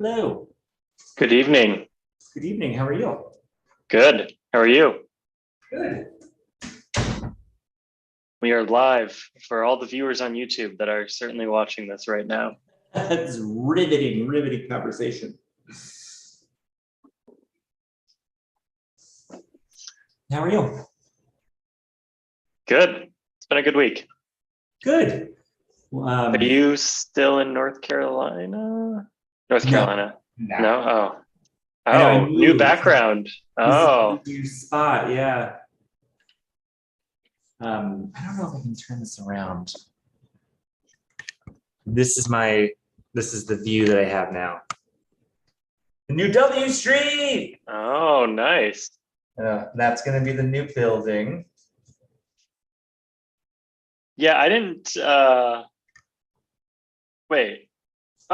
Hello. Good evening. Good evening. How are you? Good. How are you? Good. We are live for all the viewers on YouTube that are certainly watching this right now. That's riveting conversation. How are you? Good. It's been a good week. Good. Are you still in North Carolina? North No, Carolina? no. No? Oh. I know I Oh, new moved. background. This is Oh. a new spot, yeah. I don't know if I can turn this around. This is the view that I have now. The new W Street. Oh, nice. That's going to be the new building. Yeah, I didn't wait.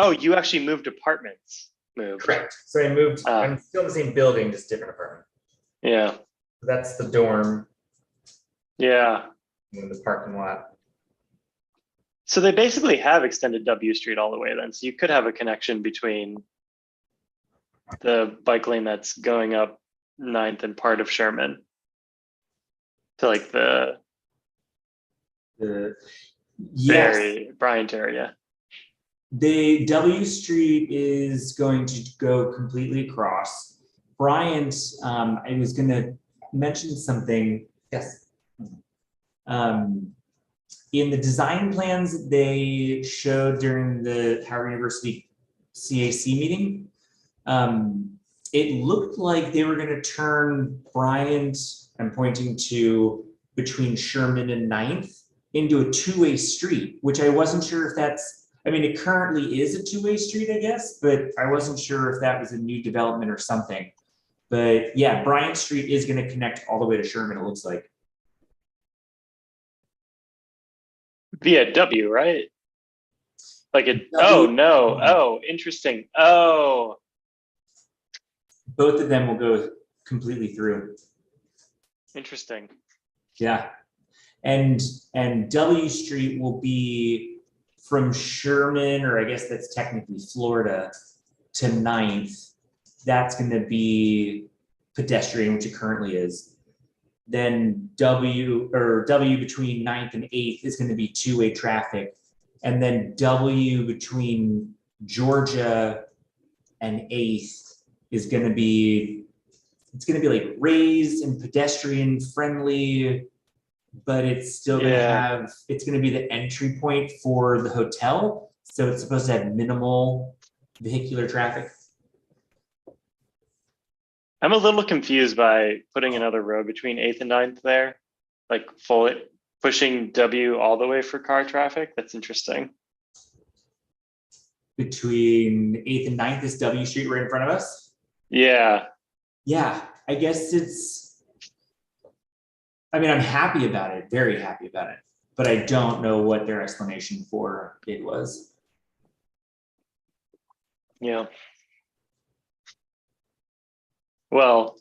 Oh, you actually moved apartments. Correct. So I moved. I'm still in the same building, just different apartment. Yeah. That's the dorm. Yeah. In the parking lot. So they basically have extended W Street all the way then. So you could have a connection between the bike lane that's going up 9th and part of Sherman to like the yes. Bryant area. The W Street is going to go completely across. Bryant, I was going to mention something. Yes. In the design plans they showed during the Howard University CAC meeting, it looked like they were going to turn Bryant, I'm pointing to between Sherman and 9th, into a two-way street, which I wasn't sure if that's, I mean, it currently is a two-way street, I guess, but I wasn't sure if that was a new development or something. But yeah, Bryant Street is going to connect all the way to Sherman, it looks like. Via W, right? Like it, oh no, oh, interesting. Oh. Both of them will go completely through. Interesting. Yeah. And W Street will be from Sherman, or I guess that's technically Florida, to 9th. That's going to be pedestrian, which it currently is. Then W between 9th and 8th is going to be two-way traffic. And then W between Georgia and 8th is going to be, it's going to be like raised and pedestrian friendly, but it's still going to have, it's going to be the entry point for the hotel. So it's supposed to have minimal vehicular traffic. I'm a little confused by putting another road between 8th and 9th there, like fully pushing W all the way for car traffic. That's interesting. Between 8th and 9th is W Street right in front of us? Yeah. Yeah, I guess it's, I mean, I'm happy about it, very happy about it, but I don't know what their explanation for it was. Yeah. Well,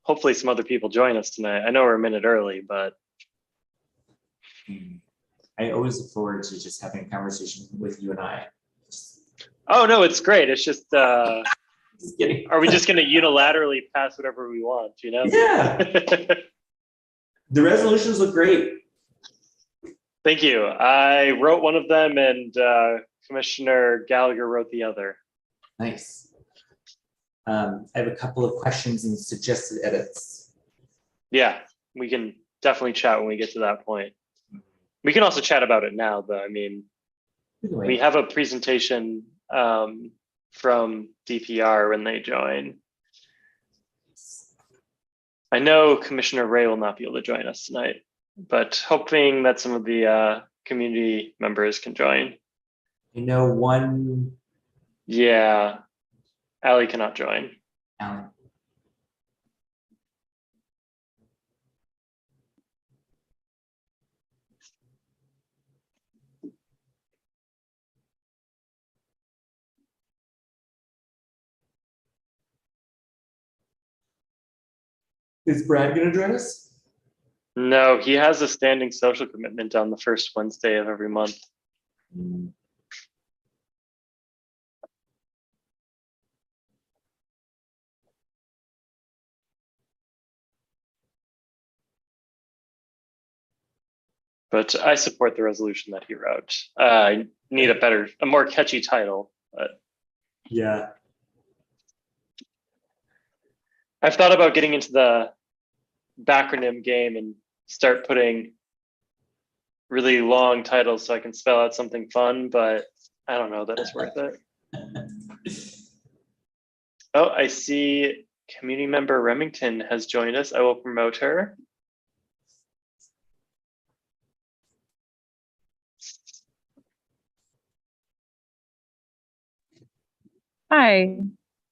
hopefully some other people join us tonight. I know we're a minute early, but I always look forward to just having a conversation with you and I. Oh no, it's great. It's just Just kidding. Are we just going to unilaterally pass whatever we want, you know? Yeah. The resolutions look great. Thank you. I wrote one of them and Commissioner Gallagher wrote the other. Nice. I have a couple of questions and suggested edits. Yeah, we can definitely chat when we get to that point. We can also chat about it now, though. I mean, we have a presentation from DPR when they join. I know Commissioner Ray will not be able to join us tonight, but hoping that some of the community members can join. I know one. Yeah, Allie cannot join. Allie. Is Brad going to join us? No, he has a standing social commitment on the first Wednesday of every month. But I support the resolution that he wrote. I need a more catchy title, but Yeah. I've thought about getting into the backronym game and start putting really long titles so I can spell out something fun, but I don't know that it's worth it. Oh, I see community member Remington has joined us. I will promote her. Hi,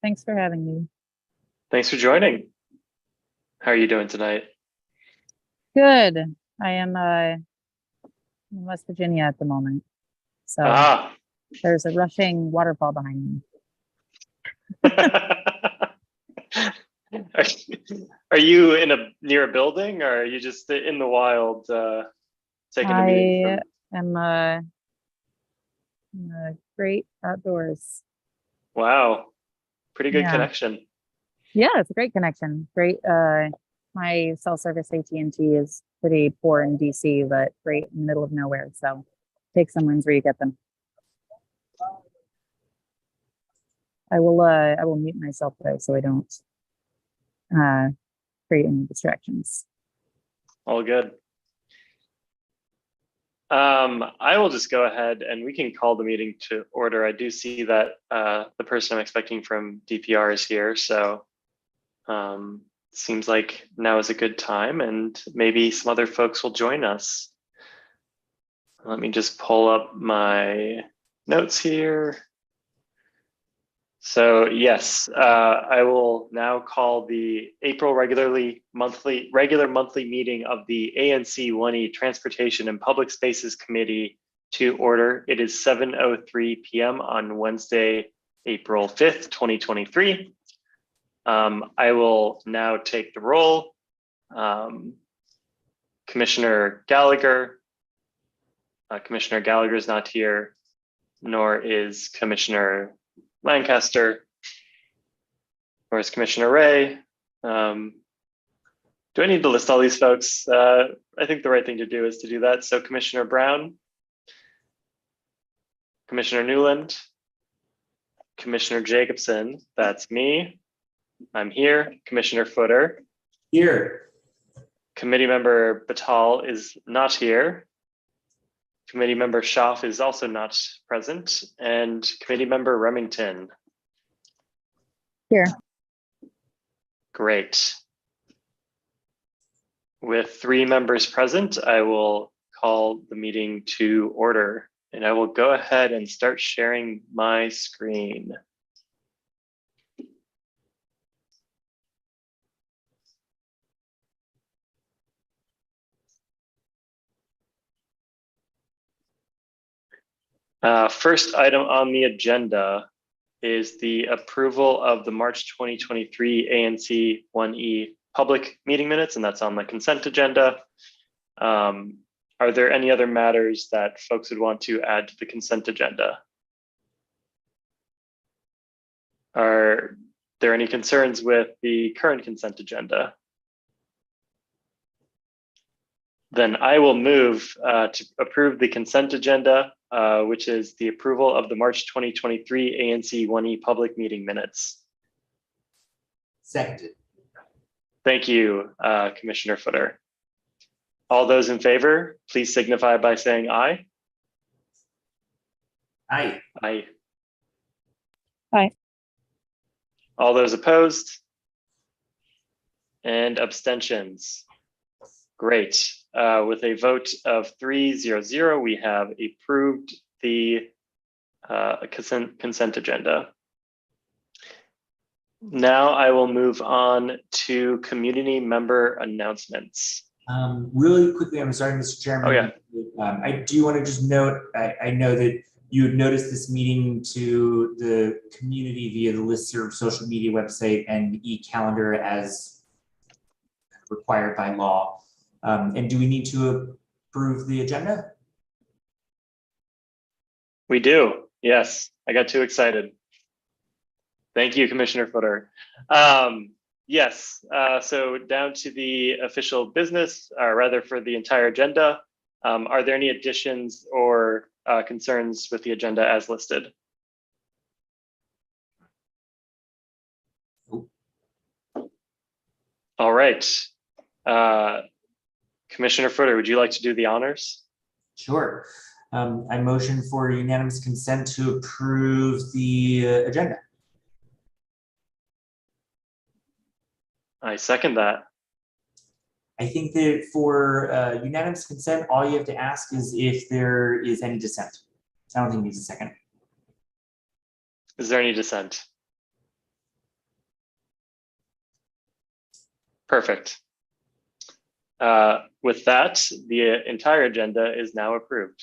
thanks for having me. Thanks for joining. How are you doing tonight? Good. I am in West Virginia at the moment. So Ah. there's a rushing waterfall behind me. Are you near a building, or are you just in the wild taking a meeting? I am in the great outdoors. Wow, pretty good Yeah. connection. Yeah, it's a great connection. Great. My cell service AT&T is pretty poor in DC, but great in the middle of nowhere. So take some wins where you get them. I will mute myself though, so I don't create any distractions. All good. I will just go ahead and we can call the meeting to order. I do see that the person I'm expecting from DPR is here, so seems like now is a good time, and maybe some other folks will join us. Let me just pull up my notes here. So yes, I will now call the April regular monthly meeting of the ANC 1E Transportation and Public Spaces Committee to order. It is 7:03 p.m. on Wednesday, April 5th, 2023. I will now take the roll. Commissioner Gallagher. Commissioner Gallagher is not here, nor is Commissioner Lancaster, or is Commissioner Ray. Do I need to list all these folks? I think the right thing to do is to do that. So Commissioner Brown, Commissioner Newland, Commissioner Jacobson, that's me. I'm here. Commissioner Footer. Here. Committee member Batal is not here. Committee member Schaaf is also not present, and committee member Remington. Here. Great. With 3 members present, I will call the meeting to order, and I will go ahead and start sharing my screen. First item on the agenda is the approval of the March 2023 ANC 1E public meeting minutes, and that's on the consent agenda. Are there any other matters that folks would want to add to the consent agenda? Are there any concerns with the current consent agenda? Then I will move to approve the consent agenda, which is the approval of the March 2023 ANC 1E public meeting minutes. Seconded. Thank you, Commissioner Footer. All those in favor, please signify by saying aye. Aye. Aye. Aye. All those opposed? And abstentions? Great. With a vote of 3-0-0, we have approved the consent agenda. Now I will move on to community member announcements. Really quickly, I'm sorry, Mr. Chairman. Oh, yeah. I do want to just note, I know that you had noticed this meeting to the community via the listserv social media website and e-calendar as required by law. And do we need to approve the agenda? We do, yes. I got too excited. Thank you, Commissioner Footer. Yes, so down to the official business, or rather for the entire agenda. Are there any additions or concerns with the agenda as listed? All right. Commissioner Footer, would you like to do the honors? Sure. I motion for unanimous consent to approve the agenda. I second that. I think that for unanimous consent, all you have to ask is if there is any dissent. I don't think it needs a second. Is there any dissent? Perfect. With that, the entire agenda is now approved.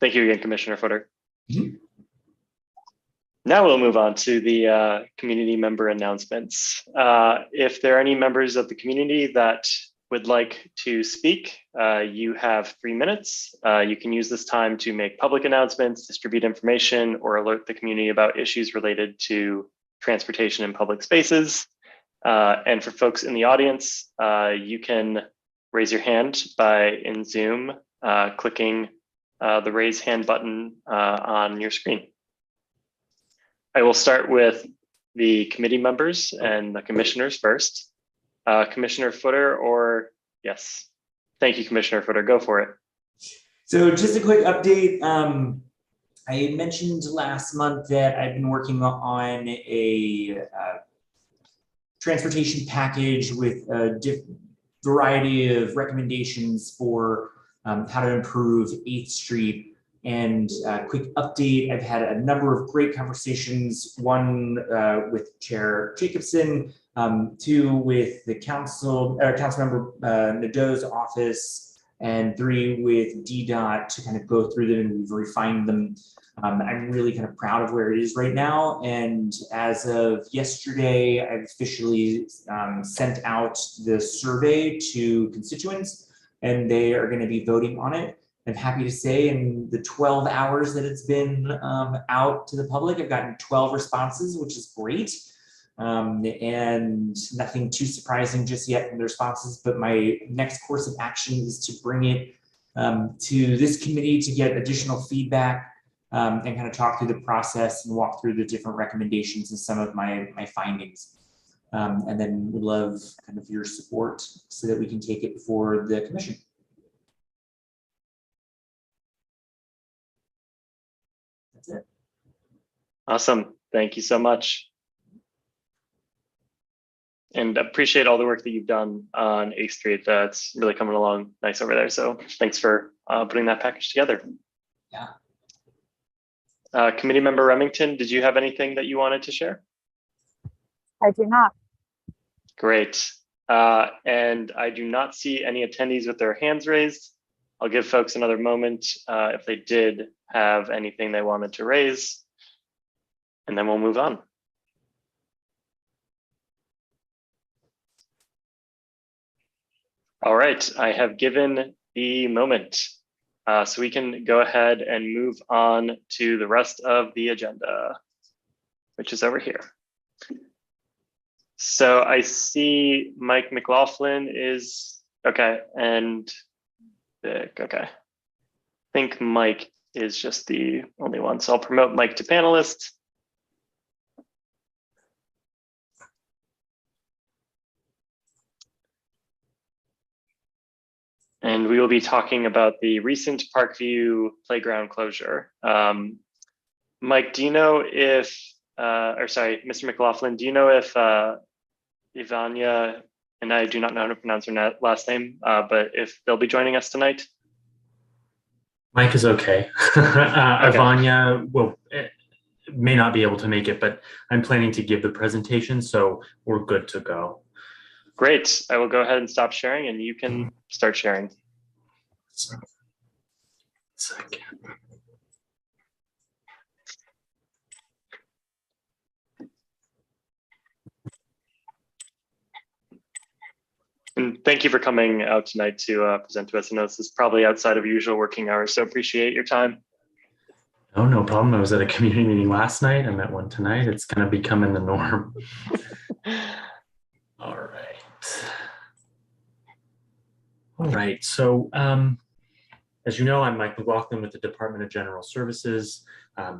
Thank you again, Commissioner Footer. Mm-hmm. Now we'll move on to the community member announcements. If there are any members of the community that would like to speak, you have 3 minutes. You can use this time to make public announcements, distribute information, or alert the community about issues related to transportation in public spaces. And for folks in the audience, you can raise your hand in Zoom, clicking the raise hand button on your screen. I will start with the committee members and the commissioners first. Commissioner Footer, or yes. Thank you, Commissioner Footer, go for it. So just a quick update. I mentioned last month that I've been working on a transportation package with a variety of recommendations for how to improve 8th Street. And quick update, I've had a number of great conversations, one with Chair Jacobson, 2 with the Councilmember Nadeau's office, and 3 with DDOT to kind of go through them, and we've refined them. I'm really kind of proud of where it is right now. And as of yesterday, I've officially sent out the survey to constituents, and they are going to be voting on it. I'm happy to say in the 12 hours that it's been out to the public, I've gotten 12 responses, which is great. And nothing too surprising just yet in the responses, but my next course of action is to bring it to this committee to get additional feedback and kind of talk through the process and walk through the different recommendations and some of my findings. And then would love kind of your support so that we can take it before the commission. That's it. Awesome. Thank you so much. And appreciate all the work that you've done on 8th Street. That's really coming along nice over there. So thanks for putting that package together. Yeah. Committee member Remington, did you have anything that you wanted to share? I do not. Great. And I do not see any attendees with their hands raised. I'll give folks another moment if they did have anything they wanted to raise, and then we'll move on. All right, I have given the moment. So we can go ahead and move on to the rest of the agenda, which is over here. So I see Mike McLaughlin is, okay, and Vic, okay. I think Mike is just the only one. So I'll promote Mike to panelist. And we will be talking about the recent Parkview playground closure. Mike, do you know if, or sorry, Mr. McLaughlin, do you know if Ivania, and I do not know how to pronounce her last name, but if they'll be joining us tonight? Mike is okay. Ivania may not be able to make it, but I'm planning to give the presentation, so we're good to go. Great. I will go ahead and stop sharing, and you can start sharing. Second. And thank you for coming out tonight to present to us. I know this is probably outside of usual working hours, so appreciate your time. Oh, no problem. I was at a community meeting last night. I'm at one tonight. It's kind of becoming the norm. All right. All right, so as you know, I'm Mike McLaughlin with the Department of General Services.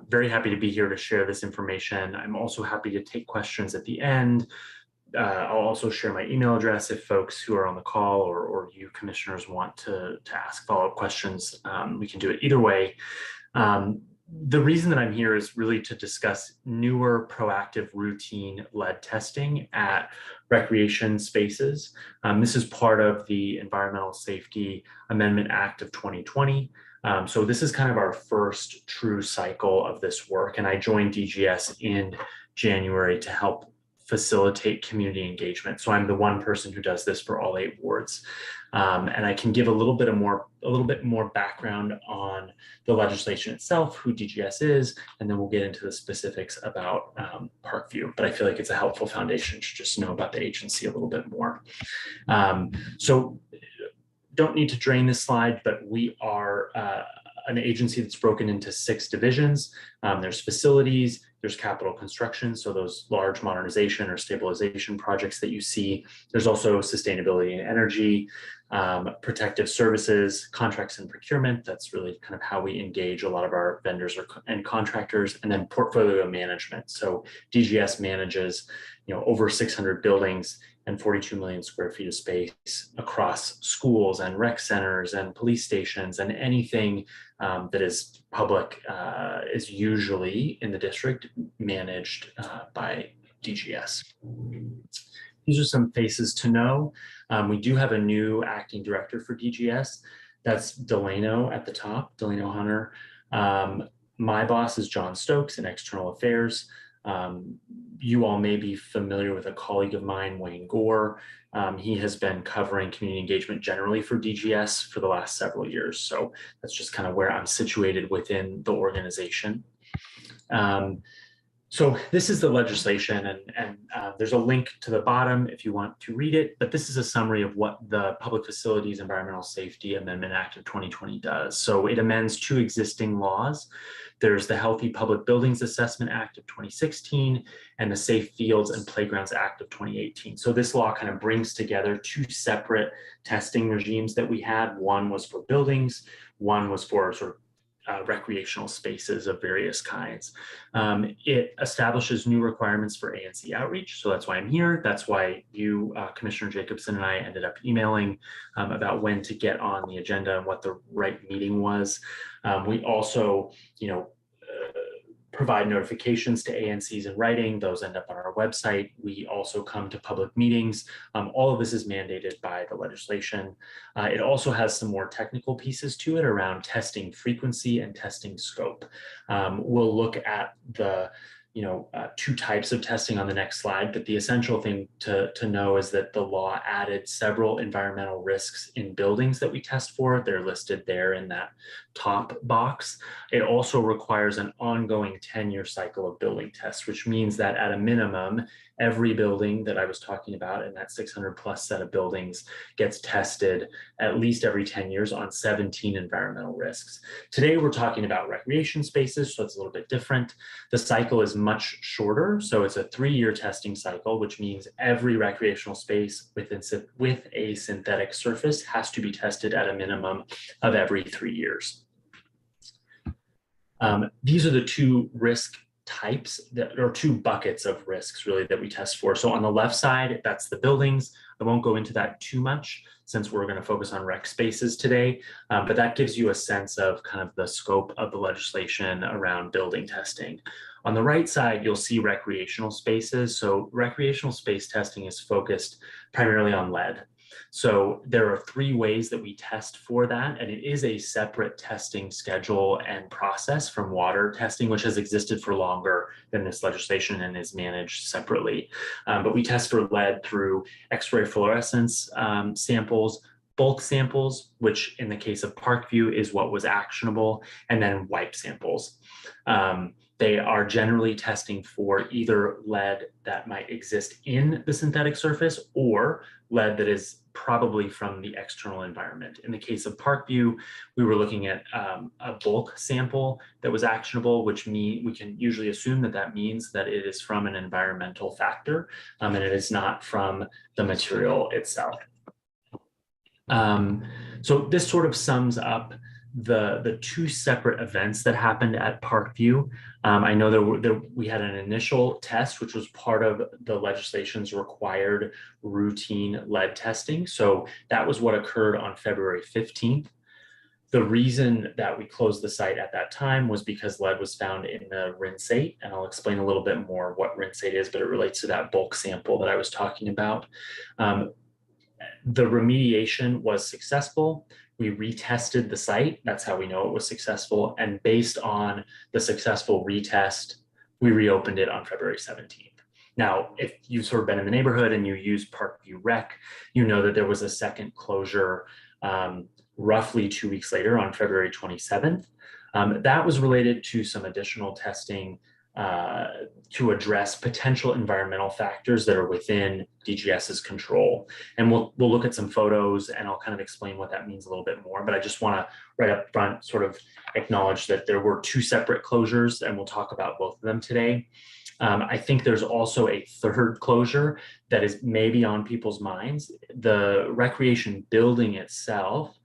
Very happy to be here to share this information. I'm also happy to take questions at the end. I'll also share my email address if folks who are on the call or you commissioners want to ask follow-up questions. We can do it either way. The reason that I'm here is really to discuss newer proactive routine lead testing at recreation spaces. This is part of the Environmental Safety Amendment Act of 2020. So this is kind of our first true cycle of this work, and I joined DGS in January to help facilitate community engagement. So I'm the one person who does this for all 8 wards. And I can give a little bit more background on the legislation itself, who DGS is, and then we'll get into the specifics about Parkview. But I feel like it's a helpful foundation to just know about the agency a little bit more. So don't need to drain this slide, but we are an agency that's broken into 6 divisions. There's facilities, there's capital construction, so those large modernization or stabilization projects that you see. There's also sustainability and energy, protective services, contracts and procurement. That's really kind of how we engage a lot of our vendors and contractors, and then portfolio management. So DGS manages, over 600 buildings and 42 million square feet of space across schools and rec centers and police stations, and anything that is public is usually in the district managed by DGS. These are some faces to know. We do have a new acting director for DGS. That's Delano at the top, Delano Hunter. My boss is John Stokes in External Affairs. You all may be familiar with a colleague of mine, Wayne Gore. He has been covering community engagement generally for DGS for the last several years. So that's just kind of where I'm situated within the organization. So this is the legislation, and there's a link to the bottom if you want to read it, but this is a summary of what the Public Facilities Environmental Safety Amendment Act of 2020 does. So it amends 2 existing laws. There's the Healthy Public Buildings Assessment Act of 2016 and the Safe Fields and Playgrounds Act of 2018. So this law kind of brings together 2 separate testing regimes that we had. One was for buildings, one was for sort of recreational spaces of various kinds. It establishes new requirements for ANC outreach. So that's why I'm here. That's why you, Commissioner Jacobson, and I ended up emailing about when to get on the agenda and what the right meeting was. We also, provide notifications to ANCs in writing. Those end up on our website. We also come to public meetings. All of this is mandated by the legislation. It also has some more technical pieces to it around testing frequency and testing scope. We'll look at the 2 types of testing on the next slide, but the essential thing to know is that the law added several environmental risks in buildings that we test for. They're listed there in that top box. It also requires an ongoing 10-year cycle of building tests, which means that at a minimum, every building that I was talking about in that 600 plus set of buildings gets tested at least every 10 years on 17 environmental risks. Today, we're talking about recreation spaces, so it's a little bit different. The cycle is much shorter, so it's a 3-year testing cycle, which means every recreational space with a synthetic surface has to be tested at a minimum of every 3 years. These are the 2 risk types or 2 buckets of risks really that we test for. So on the left side, that's the buildings. I won't go into that too much since we're going to focus on rec spaces today, but that gives you a sense of kind of the scope of the legislation around building testing. On the right side, you'll see recreational spaces. So recreational space testing is focused primarily on lead. So there are 3 ways that we test for that, and it is a separate testing schedule and process from water testing, which has existed for longer than this legislation and is managed separately. But we test for lead through X-ray fluorescence samples, bulk samples, which in the case of Parkview is what was actionable, and then wipe samples. They are generally testing for either lead that might exist in the synthetic surface or lead that is probably from the external environment. In the case of Parkview, we were looking at a bulk sample that was actionable, which we can usually assume that that means that it is from an environmental factor and it is not from the material itself. So this sort of sums up the two separate events that happened at Parkview. I know we had an initial test, which was part of the legislation's required routine lead testing. So that was what occurred on February 15th. The reason that we closed the site at that time was because lead was found in the rinsate, and I'll explain a little bit more what rinsate is, but it relates to that bulk sample that I was talking about. The remediation was successful. We retested the site. That's how we know it was successful. And based on the successful retest, we reopened it on February 17th. Now, if you've sort of been in the neighborhood and you use Parkview Rec, you know that there was a second closure roughly 2 weeks later on February 27th. That was related to some additional testing to address potential environmental factors that are within DGS's control. And we'll look at some photos and I'll kind of explain what that means a little bit more, but I just want to right up front sort of acknowledge that there were two separate closures and we'll talk about both of them today. I think there's also a third closure that is maybe on people's minds. The recreation building itself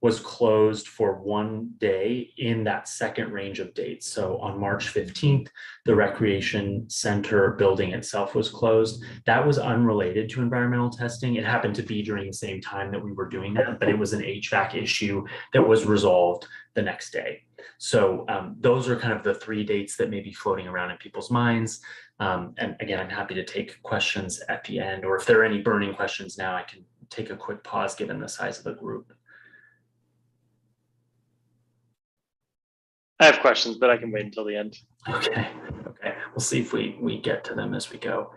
was closed for 1 day in that second range of dates. So on March 15th, the recreation center building itself was closed. That was unrelated to environmental testing. It happened to be during the same time that we were doing that, but it was an HVAC issue that was resolved the next day. So those are kind of the three dates that may be floating around in people's minds. And again, I'm happy to take questions at the end, or if there are any burning questions now, I can take a quick pause given the size of the group. I have questions, but I can wait until the end. Okay. We'll see if we get to them as we go.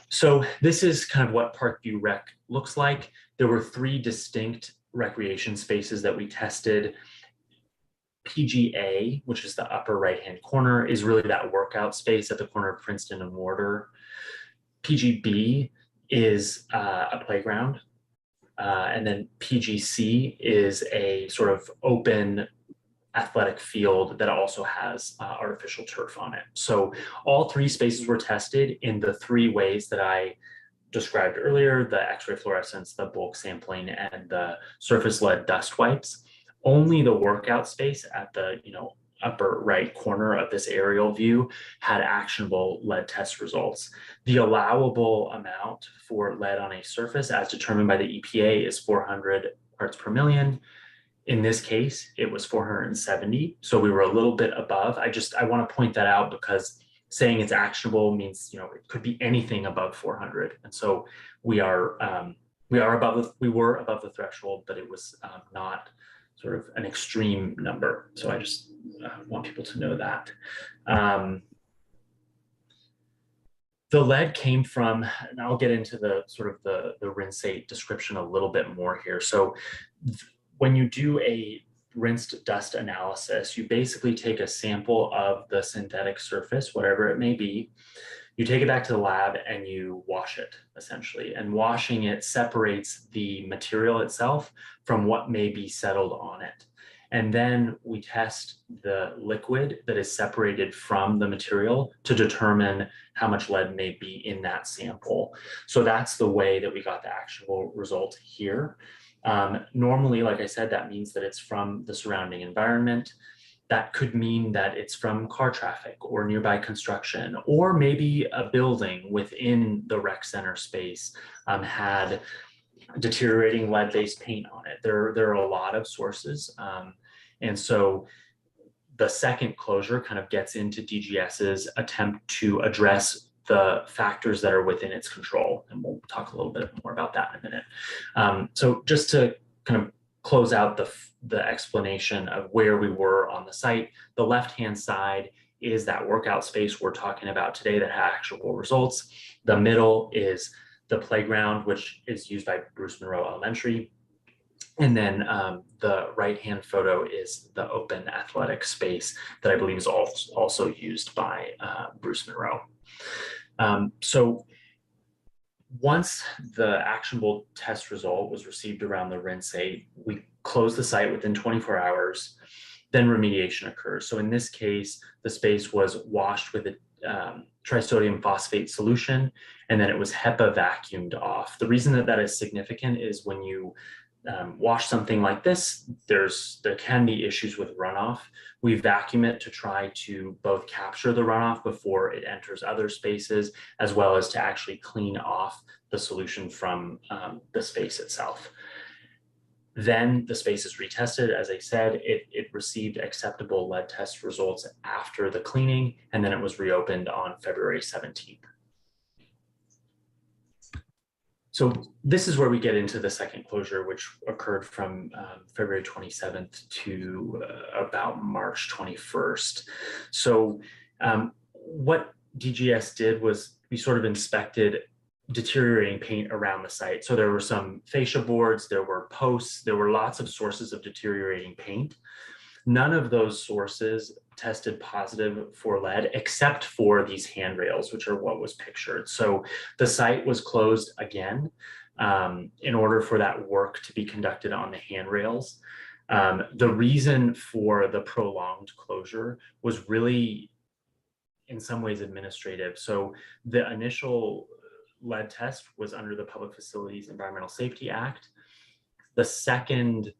So this is kind of what Parkview Rec looks like. There were three distinct recreation spaces that we tested. PGA, which is the upper right-hand corner, is really that workout space at the corner of Princeton and Warder. PGB is a playground. And then PGC is a sort of open athletic field that also has artificial turf on it. So all three spaces were tested in the three ways that I described earlier: the X-ray fluorescence, the bulk sampling, and the surface lead dust wipes. Only the workout space at the upper right corner of this aerial view had actionable lead test results. The allowable amount for lead on a surface as determined by the EPA is 400 parts per million. In this case, it was 470. So we were a little bit above. I want to point that out because saying it's actionable means, it could be anything above 400. And so we were above the threshold, but it was not sort of an extreme number. So I just want people to know that. The lead came from, and I'll get into the sort of the rinsate description a little bit more here. So when you do a rinsed dust analysis, you basically take a sample of the synthetic surface, whatever it may be, you take it back to the lab and you wash it essentially. And washing it separates the material itself from what may be settled on it. And then we test the liquid that is separated from the material to determine how much lead may be in that sample. So that's the way that we got the actionable result here. Normally, like I said, that means that it's from the surrounding environment. That could mean that it's from car traffic or nearby construction, or maybe a building within the rec center space had deteriorating lead-based paint on it. There are a lot of sources. And so the second closure kind of gets into DGS's attempt to address the factors that are within its control. And we'll talk a little bit more about that in a minute. So just to kind of close out the explanation of where we were on the site, the left-hand side is that workout space we're talking about today that had actual results. The middle is the playground, which is used by Bruce Monroe Elementary. And then the right-hand photo is the open athletic space that I believe is also used by Bruce Monroe. So once the actionable test result was received around the rinsate, we closed the site within 24 hours, then remediation occurs. So in this case, the space was washed with trisodium phosphate solution, and then it was HEPA vacuumed off. The reason that that is significant is when you wash something like this, there can be issues with runoff. We vacuum it to try to both capture the runoff before it enters other spaces, as well as to actually clean off the solution from the space itself. Then the space is retested. As I said, it received acceptable lead test results after the cleaning, and then it was reopened on February 17th. So this is where we get into the second closure, which occurred from February 27th to about March 21st. So what DGS did was we sort of inspected deteriorating paint around the site. So there were some fascia boards, there were posts, there were lots of sources of deteriorating paint. None of those sources tested positive for lead except for these handrails, which are what was pictured. So the site was closed again in order for that work to be conducted on the handrails. The reason for the prolonged closure was really in some ways administrative. So the initial lead test was under the Public Facilities Environmental Safety Act. The second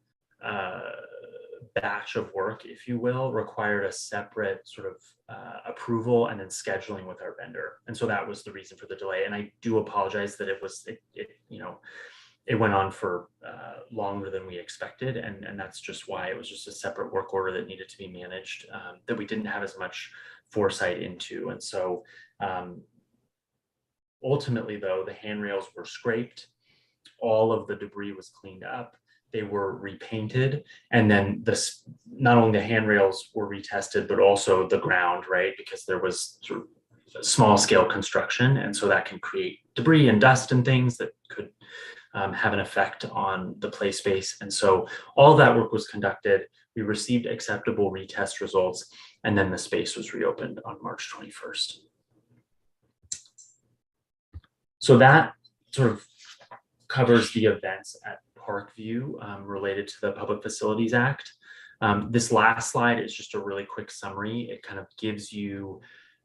batch of work, if you will, required a separate sort of approval and then scheduling with our vendor. And so that was the reason for the delay. And I do apologize that it went on for longer than we expected. And that's just why it was just a separate work order that needed to be managed that we didn't have as much foresight into. And so ultimately though, the handrails were scraped, all of the debris was cleaned up, they were repainted, and then not only the handrails were retested, but also the ground, right? Because there was sort of small scale construction, and so that can create debris and dust and things that could have an effect on the play space. And so all that work was conducted. We received acceptable retest results, and then the space was reopened on March 21st. So that sort of covers the events at Parkview related to the Public Facilities Act. This last slide is just a really quick summary. It kind of gives you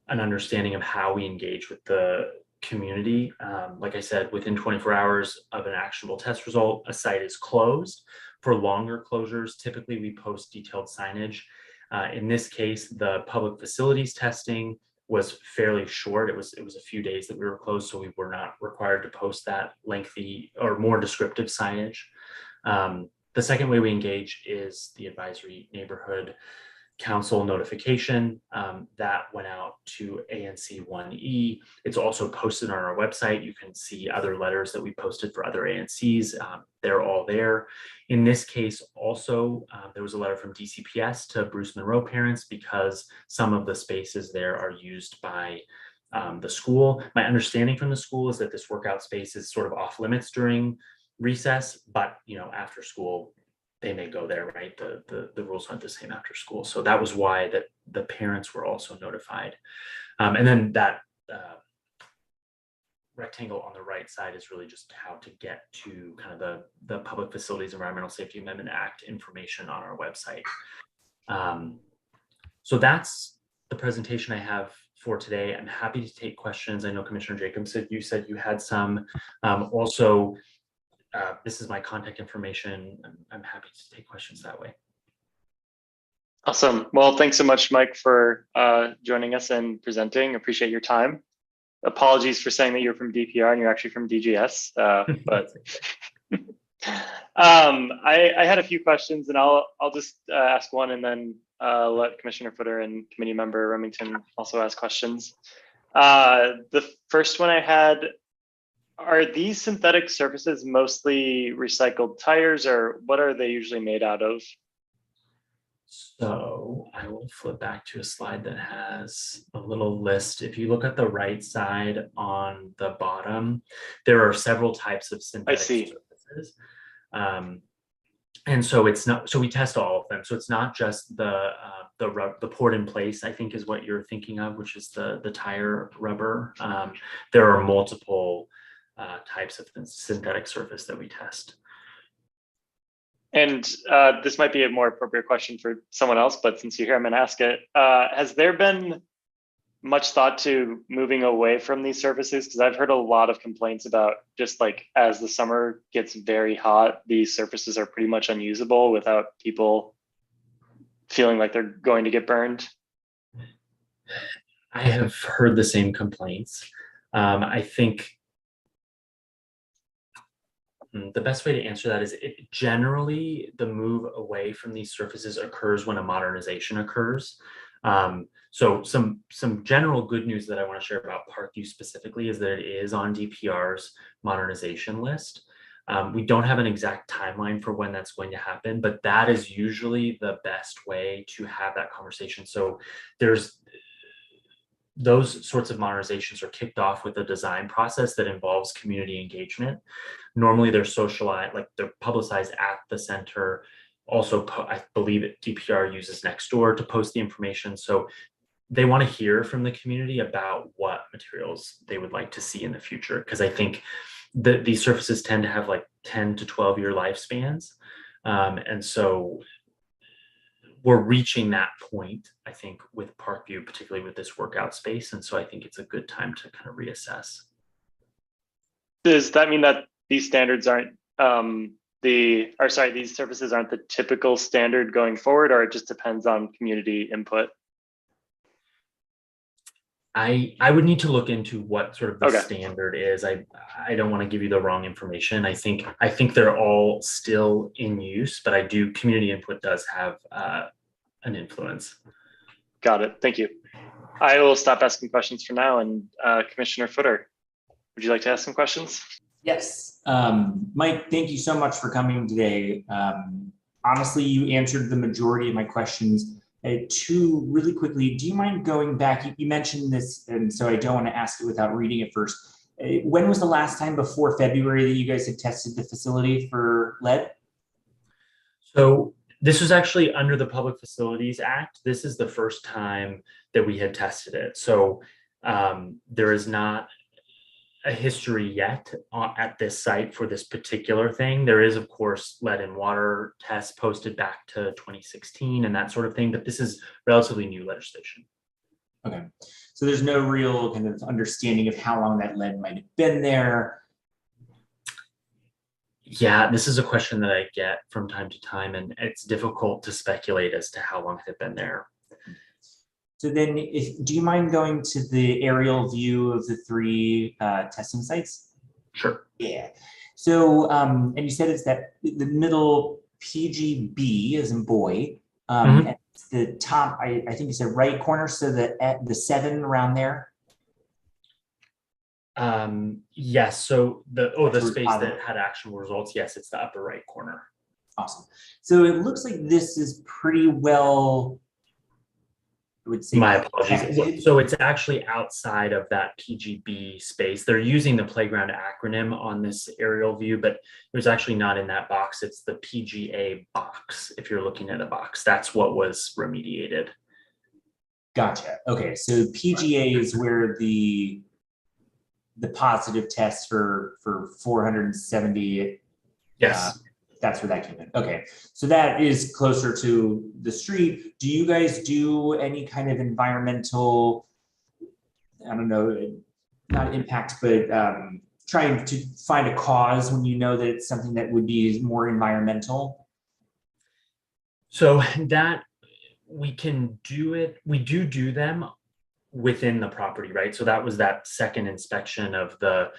an understanding of how we engage with the community. Like I said, within 24 hours of an actionable test result, a site is closed. For longer closures, typically we post detailed signage. In this case, the public facilities testing was fairly short. It was a few days that we were closed, so we were not required to post that lengthy or more descriptive signage. The second way we engage is the advisory neighborhood council notification that went out to ANC 1E. It's also posted on our website. You can see other letters that we posted for other ANCs. They're all there. In this case, also, there was a letter from DCPS to Bruce Monroe parents because some of the spaces there are used by the school. My understanding from the school is that this workout space is sort of off limits during recess, but after school, they may go there, right? The rules aren't the same after school. So that was why that the parents were also notified. And then that rectangle on the right side is really just how to get to kind of the Public Facilities Environmental Safety Amendment Act information on our website. So that's the presentation I have for today. I'm happy to take questions. I know Commissioner Jacobs said you had some. Also, this is my contact information. I'm happy to take questions that way. Awesome. Well, thanks so much, Mike, for joining us and presenting. Appreciate your time. Apologies for saying that you're from DPR and you're actually from DGS, but I had a few questions, and I'll just ask one, and then let Commissioner Footer and committee member Remington also ask questions. The first one I had, are these synthetic surfaces mostly recycled tires, or what are they usually made out of? So I will flip back to a slide that has a little list. If you look at the right side on the bottom, there are several types of synthetic surfaces. And so it's not, so we test all of them. So it's not just the poured in place, I think is what you're thinking of, which is the tire rubber. There are multiple types of synthetic surface that we test. And this might be a more appropriate question for someone else, but since you're here, I'm going to ask it. Has there been much thought to moving away from these surfaces? Because I've heard a lot of complaints about just like as the summer gets very hot, these surfaces are pretty much unusable without people feeling like they're going to get burned. I have heard the same complaints. I think the best way to answer that is generally the move away from these surfaces occurs when a modernization occurs. So some general good news that I want to share about Parkview specifically is that it is on DPR's modernization list. We don't have an exact timeline for when that's going to happen, but that is usually the best way to have that conversation. So there's those sorts of modernizations are kicked off with a design process that involves community engagement. Normally they're socialized, like they're publicized at the center. Also, I believe that DPR uses Nextdoor to post the information. So they want to hear from the community about what materials they would like to see in the future. Because I think that these surfaces tend to have like 10 to 12-year lifespans. And so we're reaching that point, I think, with Parkview, particularly with this workout space. And so I think it's a good time to kind of reassess. Does that mean that these standards aren't these services aren't the typical standard going forward, or it just depends on community input? I would need to look into what sort of the Okay. standard is. I don't want to give you the wrong information. I think they're all still in use, but community input does have an influence. Got it. Thank you. I will stop asking questions for now. And Commissioner Footer, would you like to ask some questions? Yes. Mike, thank you so much for coming today. Honestly, you answered the majority of my questions. Two, really quickly, do you mind going back? You mentioned this, and so I don't want to ask it without reading it first. When was the last time before February that you guys had tested the facility for lead? So this was actually under the Public Facilities Act. This is the first time that we had tested it. So there is not a history yet at this site for this particular thing. There is, of course, lead and water tests posted back to 2016 and that sort of thing, but this is relatively new legislation. Okay, so there's no real kind of understanding of how long that lead might have been there. Yeah, this is a question that I get from time to time, and it's difficult to speculate as to how long it had been there. So then, do you mind going to the aerial view of the three testing sites? Sure. Yeah. So, and you said it's that the middle PGB as in boy, and it's the top. I think you said right corner. So the 7 around there. Yes. So the space that had actual results. Yes, it's the upper right corner. Awesome. So it looks like this is pretty well. I would say my apologies. So it's actually outside of that PGB space. They're using the playground acronym on this aerial view, but it was actually not in that box. It's the PGA box. If you're looking at a box, that's what was remediated. Gotcha. Okay. So PGA is where the positive test for 470. Yes. That's where that came in. Okay. So that is closer to the street. Do you guys do any kind of environmental, I don't know, not impact, but trying to find a cause when you know that it's something that would be more environmental? So that we can do it. We do them within the property, right? So that was that second inspection of the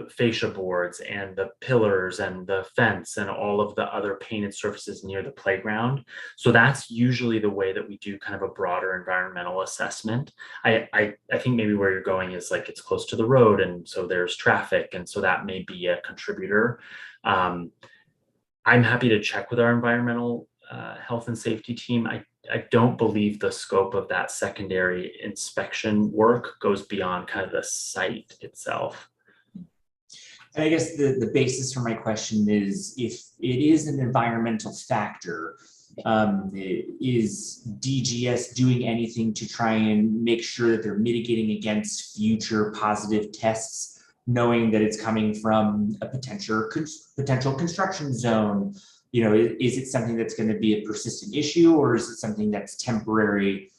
fascia boards and the pillars and the fence and all of the other painted surfaces near the playground. So that's usually the way that we do kind of a broader environmental assessment. I think maybe where you're going is like it's close to the road, and so there's traffic, and so that may be a contributor. I'm happy to check with our environmental health and safety team. I don't believe the scope of that secondary inspection work goes beyond kind of the site itself. And I guess the basis for my question is, if it is an environmental factor, is DGS doing anything to try and make sure that they're mitigating against future positive tests, knowing that it's coming from a potential construction zone? You know, is it something that's going to be a persistent issue, or is it something that's temporary?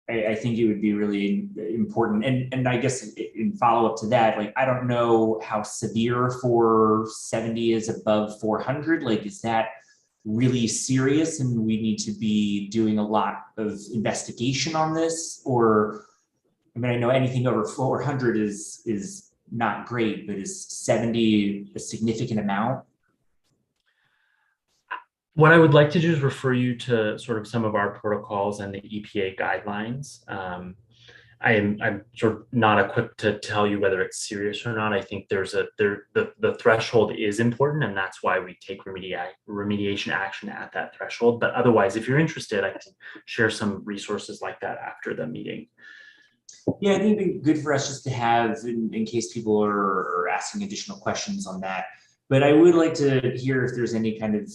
I think it would be really important. And I guess in follow up to that, like, I don't know how severe 470 is above 400. Like, is that really serious and we need to be doing a lot of investigation on this? Or, I mean, I know anything over 400 is not great, but is 70 a significant amount? What I would like to do is refer you to sort of some of our protocols and the EPA guidelines. I'm sort of not equipped to tell you whether it's serious or not. I think the threshold is important, and that's why we take remediation action at that threshold. But otherwise, if you're interested, I can share some resources like that after the meeting. Yeah, I think it'd be good for us just to have in case people are asking additional questions on that. But I would like to hear if there's any kind of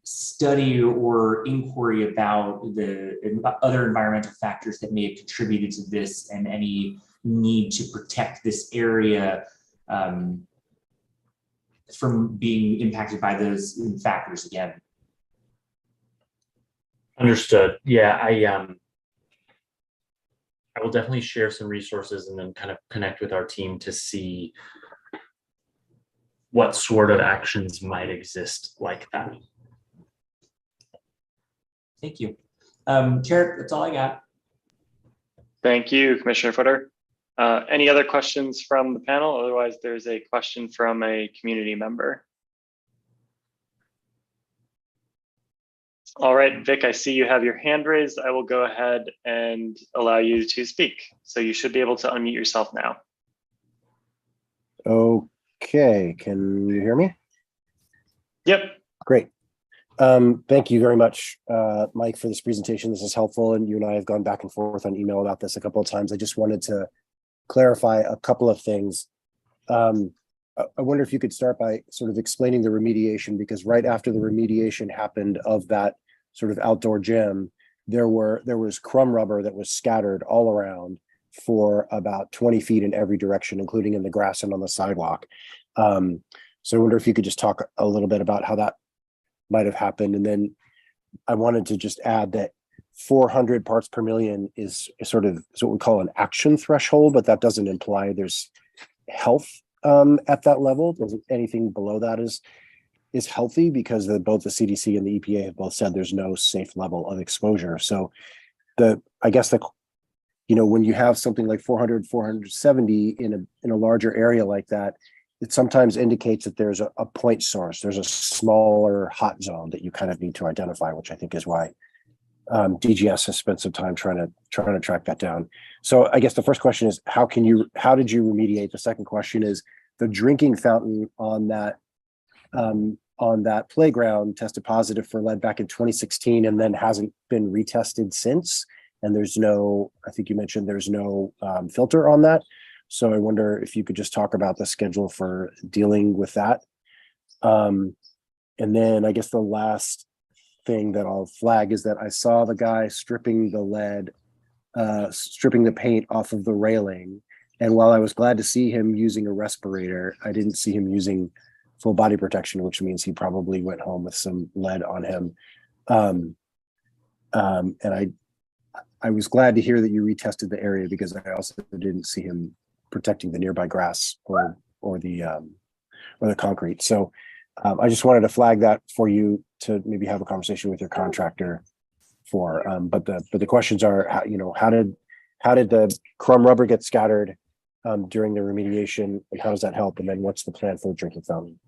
study or inquiry about the other environmental factors that may have contributed to this and any need to protect this area from being impacted by those factors again. Understood. Yeah, I will definitely share some resources and then kind of connect with our team to see what sort of actions might exist like that. Thank you. Chair, that's all I got. Thank you, Commissioner Footer. Any other questions from the panel? Otherwise, there's a question from a community member. All right, Vic, I see you have your hand raised. I will go ahead and allow you to speak. So you should be able to unmute yourself now. Okay, can you hear me? Yep. Great. Thank you very much, Mike, for this presentation. This is helpful, and you and I have gone back and forth on email about this a couple of times. I just wanted to clarify a couple of things. I wonder if you could start by sort of explaining the remediation, because right after the remediation happened of that sort of outdoor gym, there was crumb rubber that was scattered all around for about 20 feet in every direction, including in the grass and on the sidewalk. So I wonder if you could just talk a little bit about how that might have happened. And then I wanted to just add that 400 parts per million is sort of what we call an action threshold, but that doesn't imply there's health at that level. Anything below that is healthy, because both the CDC and the EPA have both said there's no safe level of exposure. So I guess when you have something like 400, 470 in a larger area like that, it sometimes indicates that there's a point source. There's a smaller hot zone that you kind of need to identify, which I think is why DGS has spent some time trying to track that down. So I guess the first question is, how did you remediate? The second question is, the drinking fountain on that playground tested positive for lead back in 2016 and then hasn't been retested since. And I think you mentioned there's no filter on that. So I wonder if you could just talk about the schedule for dealing with that. And then I guess the last thing that I'll flag is that I saw the guy stripping the paint off of the railing. And while I was glad to see him using a respirator, I didn't see him using full body protection, which means he probably went home with some lead on him. And I was glad to hear that you retested the area, because I also didn't see him protecting the nearby grass or the concrete. So I just wanted to flag that for you to maybe have a conversation with your contractor for. But the questions are, how did the crumb rubber get scattered during the remediation, and how does that help? And then what's the plan for the drinking fountain?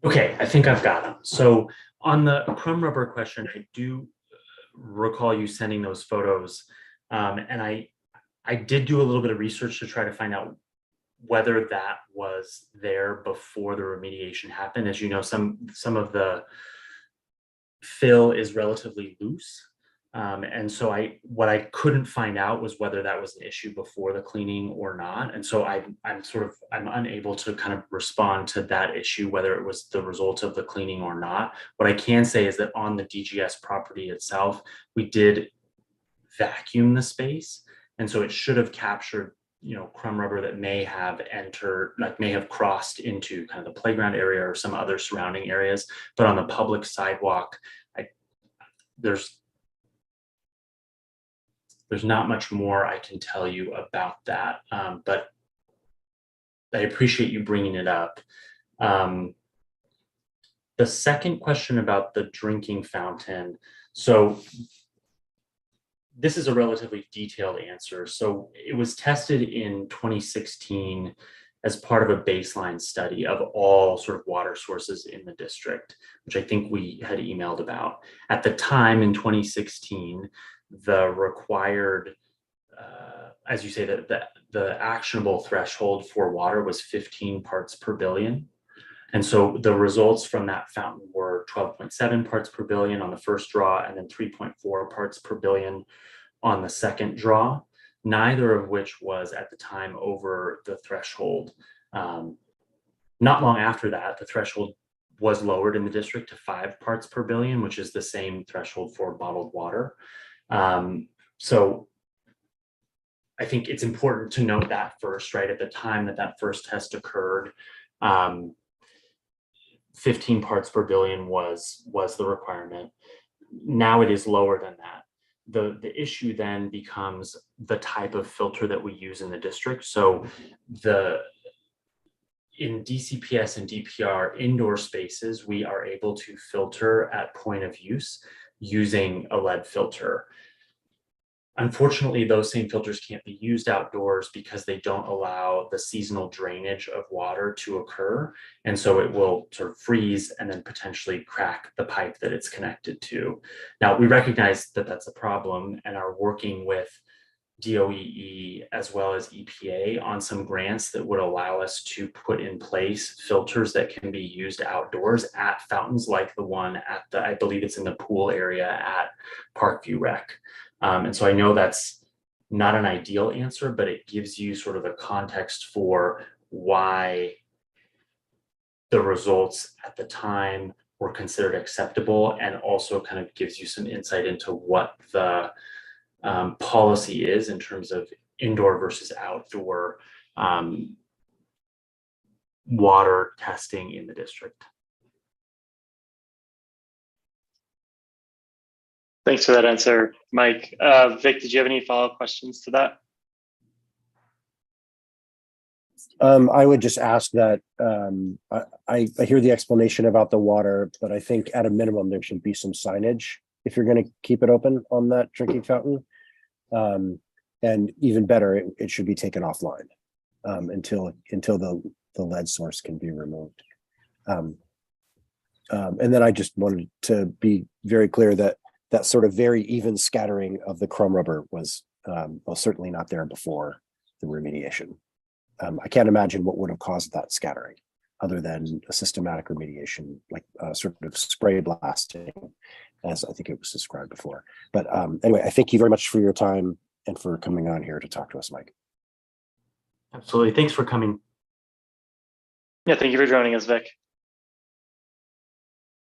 Okay, I think I've got them. So on the crumb rubber question, I do recall you sending those photos. And I did do a little bit of research to try to find out whether that was there before the remediation happened. As you know, some of the fill is relatively loose. And so what I couldn't find out was whether that was an issue before the cleaning or not. And so I'm unable to kind of respond to that issue, whether it was the result of the cleaning or not. What I can say is that on the DGS property itself, we did vacuum the space. And so it should have captured crumb rubber that may have entered, like may have crossed into kind of the playground area or some other surrounding areas. But on the public sidewalk, there's not much more I can tell you about that. But I appreciate you bringing it up. The second question about the drinking fountain. So this is a relatively detailed answer. So it was tested in 2016 as part of a baseline study of all sort of water sources in the district, which I think we had emailed about. At the time in 2016, the required, as you say, the actionable threshold for water was 15 parts per billion. And so the results from that fountain were 12.7 parts per billion on the first draw, and then 3.4 parts per billion on the second draw, neither of which was at the time over the threshold. Not long after that, the threshold was lowered in the district to 5 parts per billion, which is the same threshold for bottled water. So I think it's important to note that first, right? At the time that first test occurred, 15 parts per billion was the requirement. Now it is lower than that. The issue then becomes the type of filter that we use in the district. So in DCPS and DPR indoor spaces, we are able to filter at point of use using a lead filter. Unfortunately, those same filters can't be used outdoors because they don't allow the seasonal drainage of water to occur. And so it will sort of freeze and then potentially crack the pipe that it's connected to. Now, we recognize that that's a problem and are working with DOEE as well as EPA on some grants that would allow us to put in place filters that can be used outdoors at fountains like the one at I believe it's in the pool area at Parkview Rec. And so I know that's not an ideal answer, but it gives you sort of the context for why the results at the time were considered acceptable, and also kind of gives you some insight into what the policy is in terms of indoor versus outdoor water testing in the district. Thanks for that answer, Mike. Vic, did you have any follow-up questions to that? I would just ask that I hear the explanation about the water, but I think at a minimum there should be some signage if you're going to keep it open on that drinking fountain. And even better, it should be taken offline until the lead source can be removed. And then I just wanted to be very clear that sort of very even scattering of the chrome rubber was certainly not there before the remediation. I can't imagine what would have caused that scattering other than a systematic remediation, like sort of spray blasting, as I think it was described before. But anyway, I thank you very much for your time and for coming on here to talk to us, Mike. Absolutely. Thanks for coming. Yeah, thank you for joining us, Vic.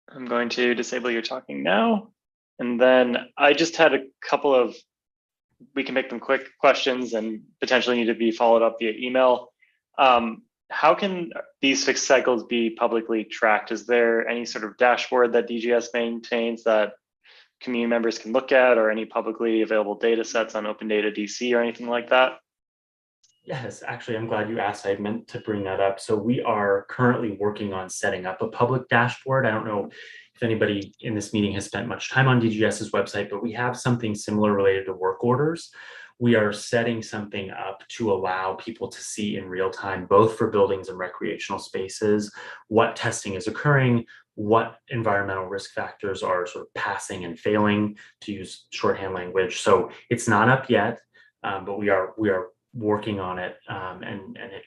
I'm going to disable your talking now. And then I just had a couple of, we can make them quick questions and potentially need to be followed up via email. How can these fixed cycles be publicly tracked? Is there any sort of dashboard that DGS maintains that community members can look at, or any publicly available data sets on Open Data DC or anything like that? Yes, actually, I'm glad you asked. I meant to bring that up. So we are currently working on setting up a public dashboard. I don't know if anybody in this meeting has spent much time on DGS's website, but we have something similar related to work orders. We are setting something up to allow people to see in real time, both for buildings and recreational spaces, what testing is occurring, what environmental risk factors are sort of passing and failing, to use shorthand language. So it's not up yet, but we are working on it, and it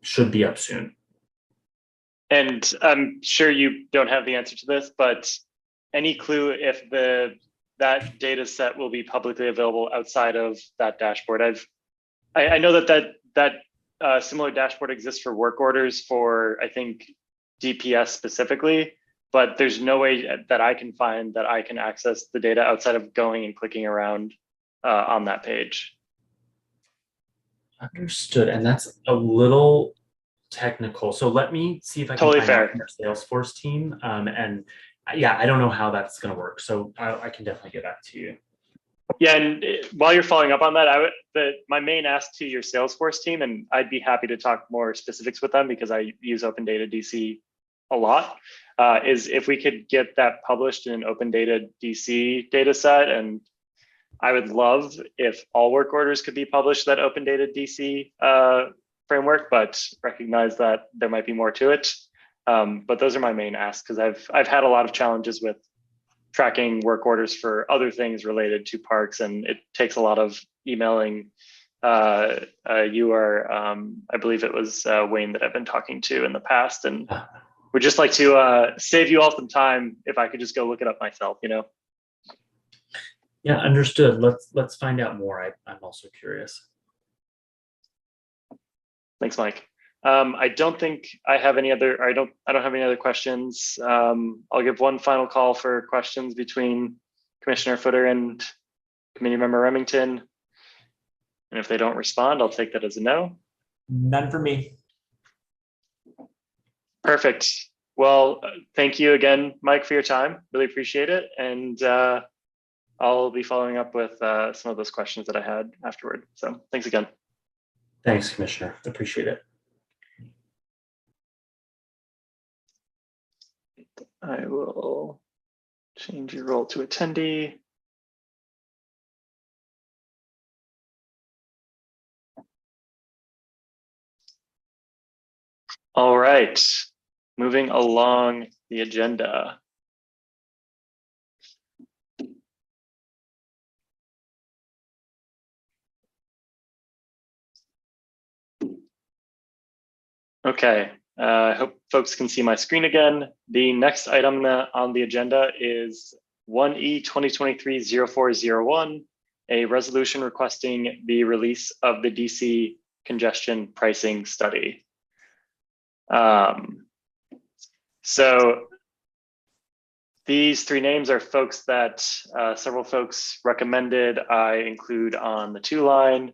should be up soon. And I'm sure you don't have the answer to this, but any clue if that data set will be publicly available outside of that dashboard? I know that similar dashboard exists for work orders for, I think, DPS specifically, but there's no way that I can find that I can access the data outside of going and clicking around on that page. Understood. And that's a little technical. So let me see if I can Totally find out fair. from our Salesforce team. And yeah, I don't know how that's going to work. So I can definitely get back to you. Yeah, and while you're following up on that, my main ask to your Salesforce team, and I'd be happy to talk more specifics with them because I use Open Data DC a lot, is if we could get that published in an Open Data DC data set. And I would love if all work orders could be published that Open Data DC framework, but recognize that there might be more to it. But those are my main asks because I've had a lot of challenges with tracking work orders for other things related to parks, and it takes a lot of emailing. You are, I believe it was Wayne that I've been talking to in the past, and would just like to save you all some time if I could just go look it up myself, you know? Yeah, understood. Let's find out more. I'm also curious. Thanks, Mike. I don't think I have any other, I don't have any other questions. I'll give one final call for questions between Commissioner Footer and Committee Member Remington. And if they don't respond, I'll take that as a no. None for me. Perfect. Well, thank you again, Mike, for your time. Really appreciate it. And I'll be following up with some of those questions that I had afterward. So thanks again. Thanks, Commissioner. Appreciate it. I will change your role to attendee. All right, moving along the agenda. Okay, I hope folks can see my screen again. The next item on the agenda is 1E 2023-0401, a resolution requesting the release of the DC congestion pricing study. So these three names are folks that several folks recommended I include on the 2 line.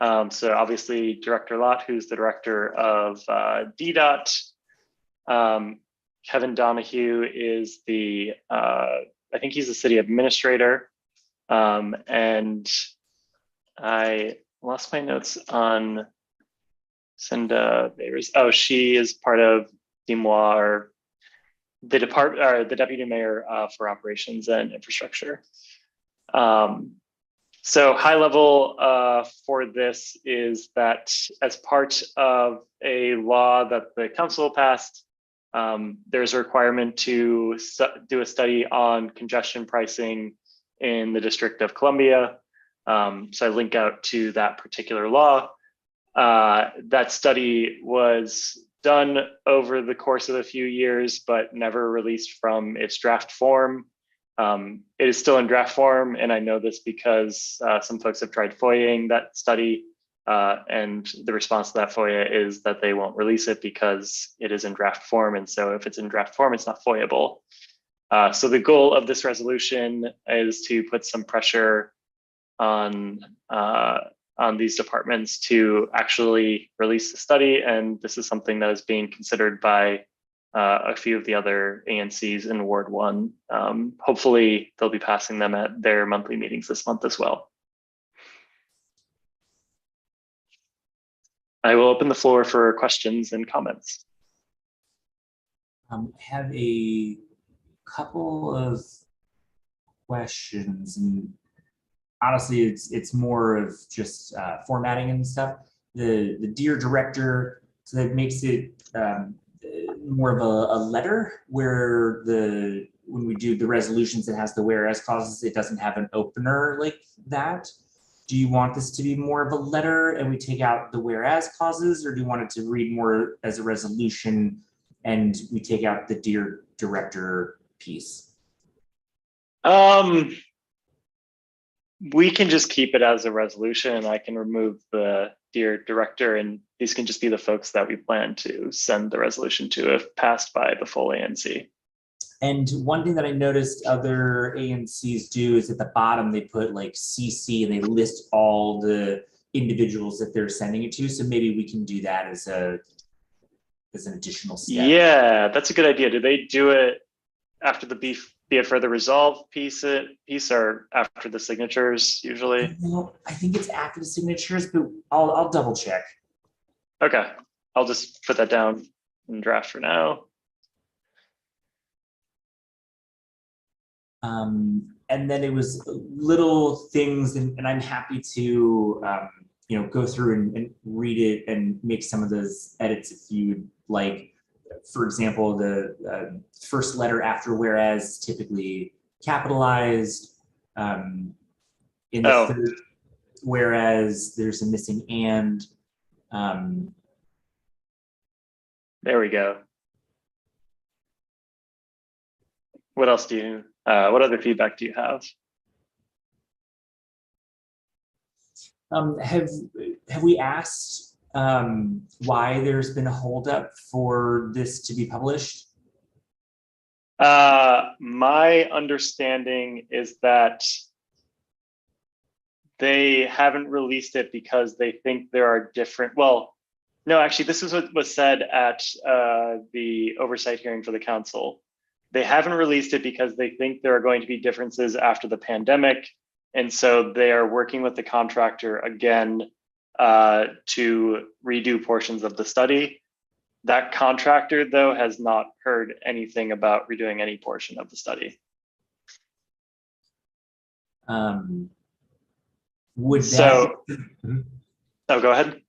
So obviously Director Lott, who's the director of DDOT. Kevin Donahue is the, I think he's the city administrator. And I lost my notes on Cinda Bayers. Oh, she is part of DMWA, or the department, or the deputy mayor for operations and infrastructure. So high level for this is that as part of a law that the council passed, there's a requirement to do a study on congestion pricing in the District of Columbia. So I link out to that particular law. That study was done over the course of a few years, but never released from its draft form. It is still in draft form, and I know this because some folks have tried FOIAing that study, and the response to that FOIA is that they won't release it because it is in draft form, and so if it's in draft form, it's not FOIAble. So the goal of this resolution is to put some pressure on these departments to actually release the study, and this is something that is being considered by a few of the other ANCs in Ward 1. Hopefully they'll be passing them at their monthly meetings this month as well. I will open the floor for questions and comments. Have a couple of questions, and honestly, it's more of just formatting and stuff. The Dear Director, so that makes it more of a letter where when we do the resolutions, it has the whereas clauses, it doesn't have an opener like that. Do you want this to be more of a letter and we take out the whereas clauses, or do you want it to read more as a resolution and we take out the Dear Director piece? We can just keep it as a resolution, and I can remove the Dear Director, and these can just be the folks that we plan to send the resolution to if passed by the full ANC. And one thing that I noticed other ANCs do is at the bottom, they put like CC and they list all the individuals that they're sending it to. So maybe we can do that as an additional step. Yeah, that's a good idea. Do they do it after the be it further resolved piece or after the signatures usually? Well, I think it's after the signatures, but I'll double check. Okay, I'll just put that down in draft for now. And then it was little things, and I'm happy to go through and read it and make some of those edits if you'd like. For example, the first letter after whereas typically capitalized. In the third whereas there's a missing and. There we go. What else do you? What other feedback do you have? Have we asked why there's been a holdup for this to be published? My understanding is that they haven't released it because they think there are different. Well, no, actually, this is what was said at the oversight hearing for the council. They haven't released it because they think there are going to be differences after the pandemic. And so they are working with the contractor again to redo portions of the study. That contractor, though, has not heard anything about redoing any portion of the study. Would So, that, oh, go ahead.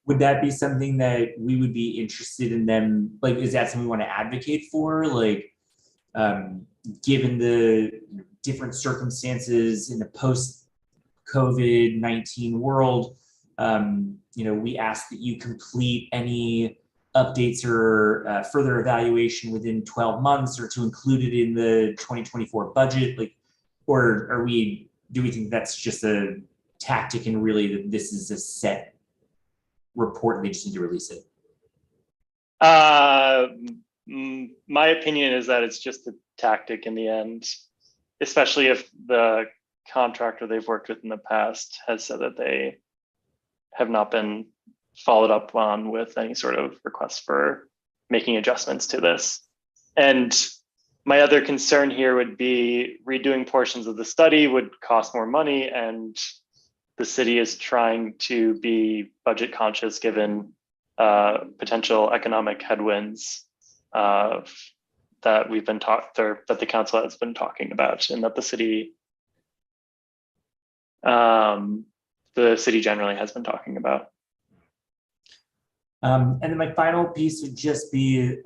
Would that be something that we would be interested in them? Like, is that something we want to advocate for? Like, given the different circumstances in the post-COVID-19 world, we ask that you complete any updates or further evaluation within 12 months, or to include it in the 2024 budget. Like, or do we think that's just a tactic and really that this is a set report and they just need to release it? My opinion is that it's just a tactic in the end, especially if the contractor they've worked with in the past has said that they have not been followed up on with any sort of request for making adjustments to this. And my other concern here would be redoing portions of the study would cost more money, and the city is trying to be budget conscious given potential economic headwinds that we've been that the council has been talking about, and that the city generally has been talking about. And then my final piece would just be,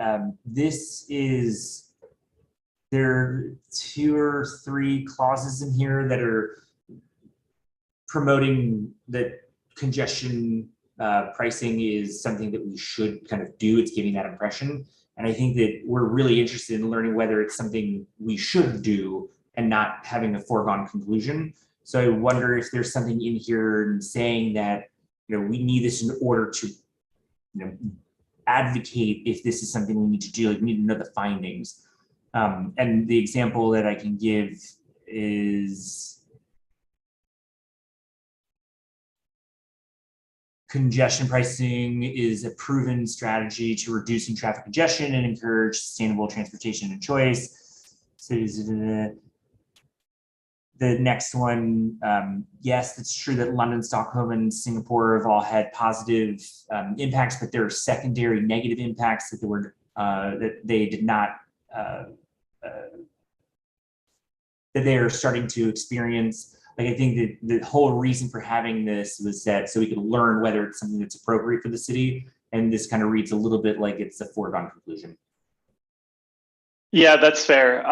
there are 2 or 3 clauses in here that are promoting that congestion pricing is something that we should kind of do. It's giving that impression. And I think that we're really interested in learning whether it's something we should do and not having a foregone conclusion. So I wonder if there's something in here saying that, we need this in order to, advocate if this is something we need to do. Like, we need to know the findings. And the example that I can give is congestion pricing is a proven strategy to reducing traffic congestion and encourage sustainable transportation and choice. So the next one, yes, it's true that London, Stockholm, and Singapore have all had positive impacts, but there are secondary negative impacts that that they did not, that they are starting to experience. Like, I think that the whole reason for having this was that so we could learn whether it's something that's appropriate for the city. And this kind of reads a little bit like it's a foregone conclusion. Yeah, that's fair.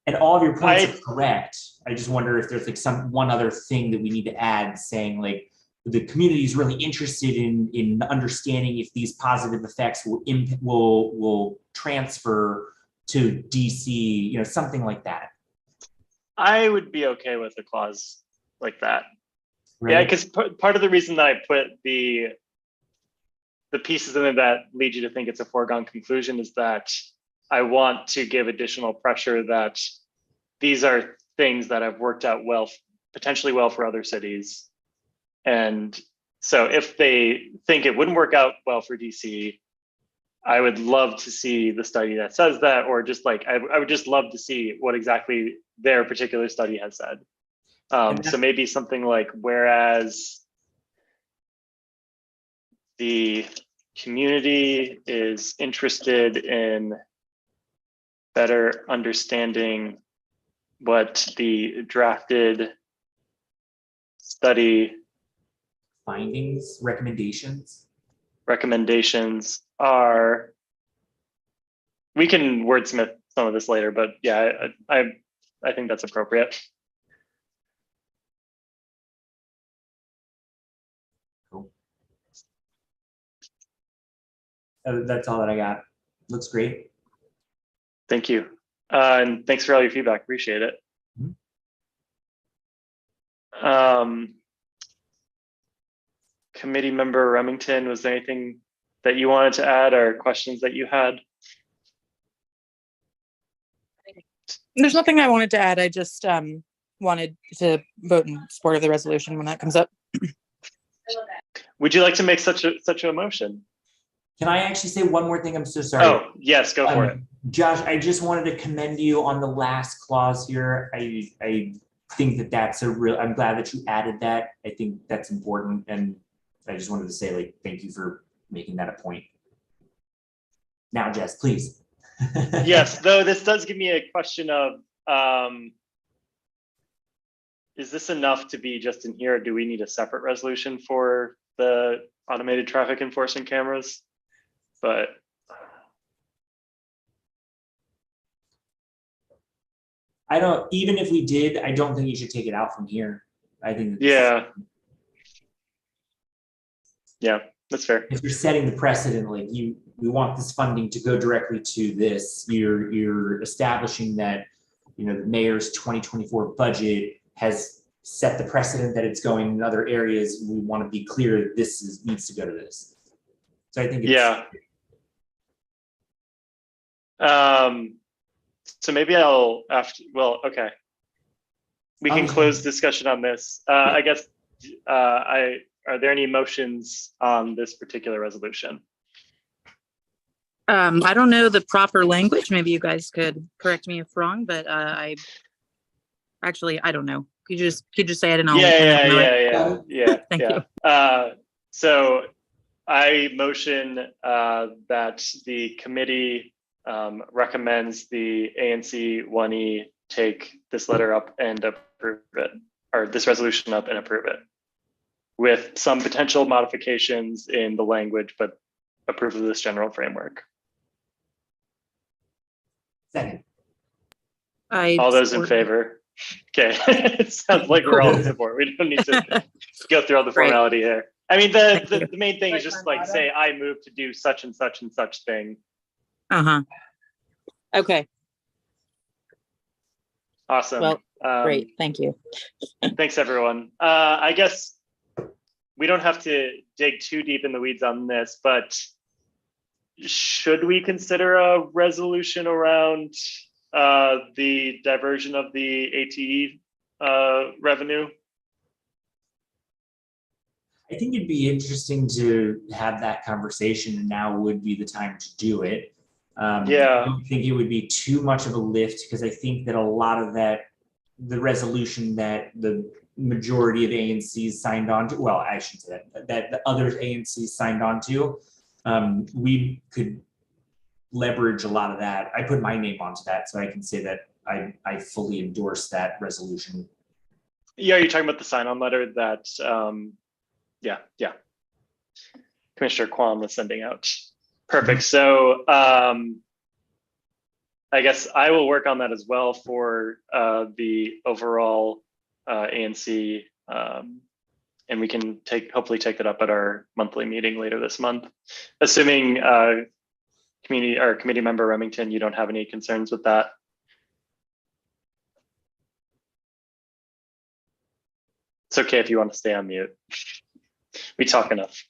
And all of your points are correct. I just wonder if there's like one other thing that we need to add, saying like the community is really interested in understanding if these positive effects will transfer to DC, something like that. I would be okay with a clause like that. Right? Yeah, because part of the reason that I put the pieces in it that lead you to think it's a foregone conclusion is that I want to give additional pressure that these are things that have worked out well potentially well for other cities. And so if they think it wouldn't work out well for DC, I would love to see the study that says that, or just like, I would just love to see what exactly their particular study has said. So maybe something like, whereas the community is interested in better understanding what the drafted study Findings, recommendations are. We can wordsmith some of this later, but yeah, I think that's appropriate. Cool. That's all that I got. Looks great. Thank you. And thanks for all your feedback. Appreciate it. Committee member Remington, was there anything that you wanted to add or questions that you had? There's nothing I wanted to add. I just wanted to vote in support of the resolution when that comes up. Would you like to make such a motion? Can I actually say one more thing? I'm so sorry. Oh, yes, go for it. Josh, I just wanted to commend you on the last clause here. I think that that's I'm glad that you added that. I think that's important. And I just wanted to say, like, thank you for making that a point. Now, Jess, please. Yes, though this does give me a question of, is this enough to be just in here? Or do we need a separate resolution for the automated traffic enforcement cameras? But I don't, even if we did, I don't think you should take it out from here. I think. Yeah, that's fair. If you're setting the precedent, like we want this funding to go directly to this, you're establishing that, the mayor's 2024 budget has set the precedent that it's going in other areas. We want to be clear that this needs to go to this. So I think it's, yeah. So maybe okay. We can close discussion on this. I guess, are there any motions on this particular resolution? I don't know the proper language. Maybe you guys could correct me if wrong, but I don't know. Could you just say it and I'll Yeah. Thank you. So I motion that the committee recommends the ANC 1E take this letter up and approve it, or this resolution up and approve it, with some potential modifications in the language, but approve of this general framework. second. All those in favor? Okay, it sounds like we're all in support. We don't need to go through all the formality here. I mean, the main thing is just like say, I move to do such and such and such thing. Okay. Awesome. Well, great. Thank you. Thanks, everyone. I guess we don't have to dig too deep in the weeds on this, but should we consider a resolution around the diversion of the ATE revenue? I think it'd be interesting to have that conversation, and now would be the time to do it. I don't think it would be too much of a lift, because I think that a lot of that, the resolution that the majority of ANCs signed on to, well, I shouldn't say that the other ANCs signed on to, we could leverage a lot of that. I put my name onto that, so I can say that I fully endorse that resolution. Yeah, you're talking about the sign-on letter that, yeah. Commissioner Kwan was sending out. Perfect. So I guess I will work on that as well for the overall ANC, and we can hopefully take that up at our monthly meeting later this month, assuming committee member Remington, you don't have any concerns with that. It's okay if you want to stay on mute. We talk enough.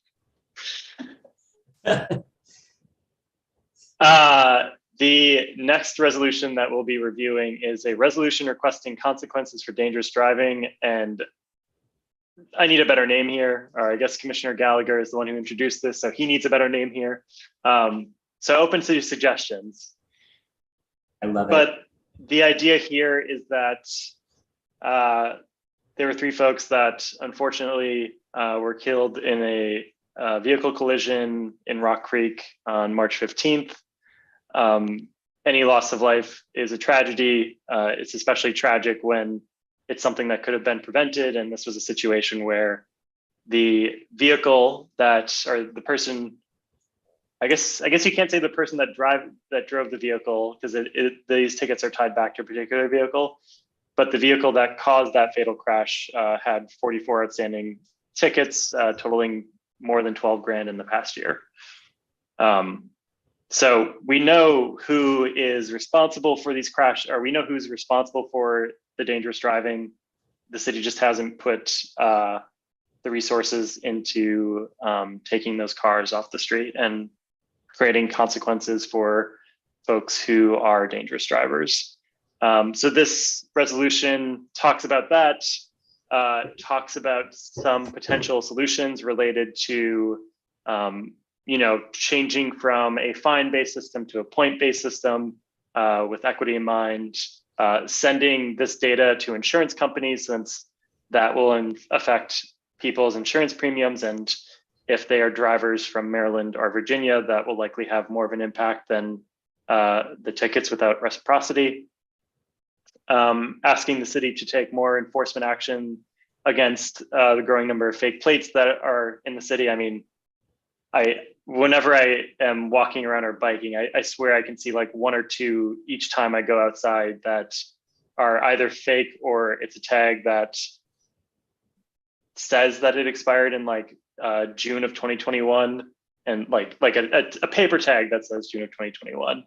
The next resolution that we'll be reviewing is a resolution requesting consequences for dangerous driving. And I need a better name here, or I guess Commissioner Gallagher is the one who introduced this, so he needs a better name here. So open to suggestions. I love it. But the idea here is that there were 3 folks that unfortunately were killed in a vehicle collision in Rock Creek on March 15th. Any loss of life is a tragedy. It's especially tragic when it's something that could have been prevented. And this was a situation where the vehicle or the person, I guess you can't say the person that drove the vehicle, because these tickets are tied back to a particular vehicle, but the vehicle that caused that fatal crash had 44 outstanding tickets, totaling more than 12 grand in the past year. So we know who is responsible for these crashes, or we know who's responsible for the dangerous driving. The city just hasn't put the resources into taking those cars off the street and creating consequences for folks who are dangerous drivers. So this resolution talks about that, talks about some potential solutions related to changing from a fine-based system to a point-based system with equity in mind, sending this data to insurance companies, since that will affect people's insurance premiums. And if they are drivers from Maryland or Virginia, that will likely have more of an impact than the tickets without reciprocity. Asking the city to take more enforcement action against the growing number of fake plates that are in the city. I mean, whenever I am walking around or biking, I swear I can see like 1 or 2 each time I go outside that are either fake, or it's a tag that says that it expired in like June of 2021, and like a paper tag that says June of 2021.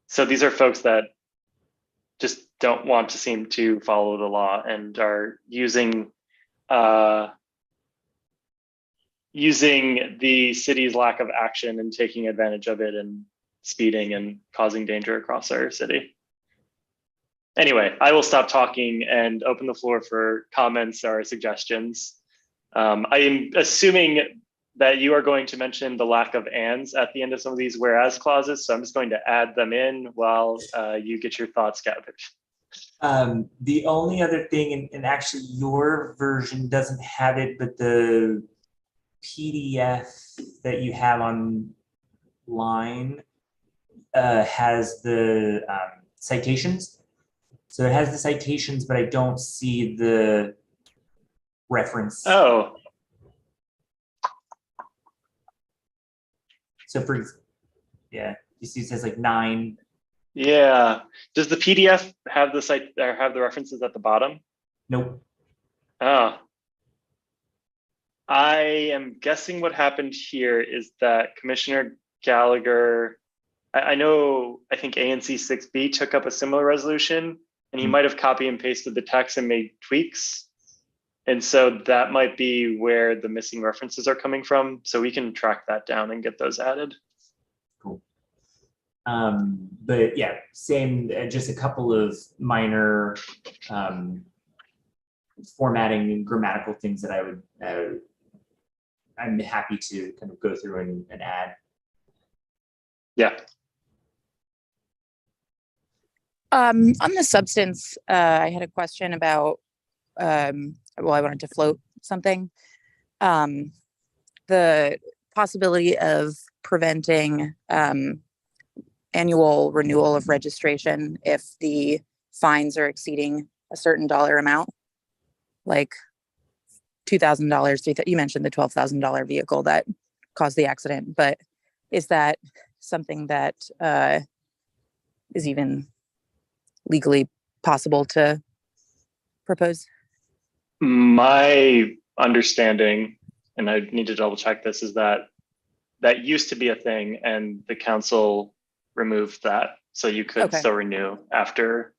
So these are folks that just don't want to seem to follow the law and are using the city's lack of action and taking advantage of it and speeding and causing danger across our city. Anyway, I will stop talking and open the floor for comments or suggestions. I am assuming that you are going to mention the lack of ands at the end of some of these whereas clauses, so I'm just going to add them in while you get your thoughts gathered. The only other thing, and actually your version doesn't have it, but the PDF that you have online has the citations. So it has the citations, but I don't see the reference. Oh. So you see it says like 9. Yeah. Does the PDF have the site or have the references at the bottom? Nope. Oh. I am guessing what happened here is that Commissioner Gallagher, I think ANC 6B took up a similar resolution, and he might have copy and pasted the text and made tweaks. And so that might be where the missing references are coming from. So we can track that down and get those added. Cool. But yeah, same, just a couple of minor formatting and grammatical things that I'm happy to kind of go through and add. Yeah. On the substance, I had a question about, I wanted to float something. The possibility of preventing annual renewal of registration if the fines are exceeding a certain dollar amount, like $2,000. You mentioned the $12,000 vehicle that caused the accident, but is that something that is even legally possible to propose? My understanding, and I need to double check this, is that used to be a thing and the council removed that. So you could still renew after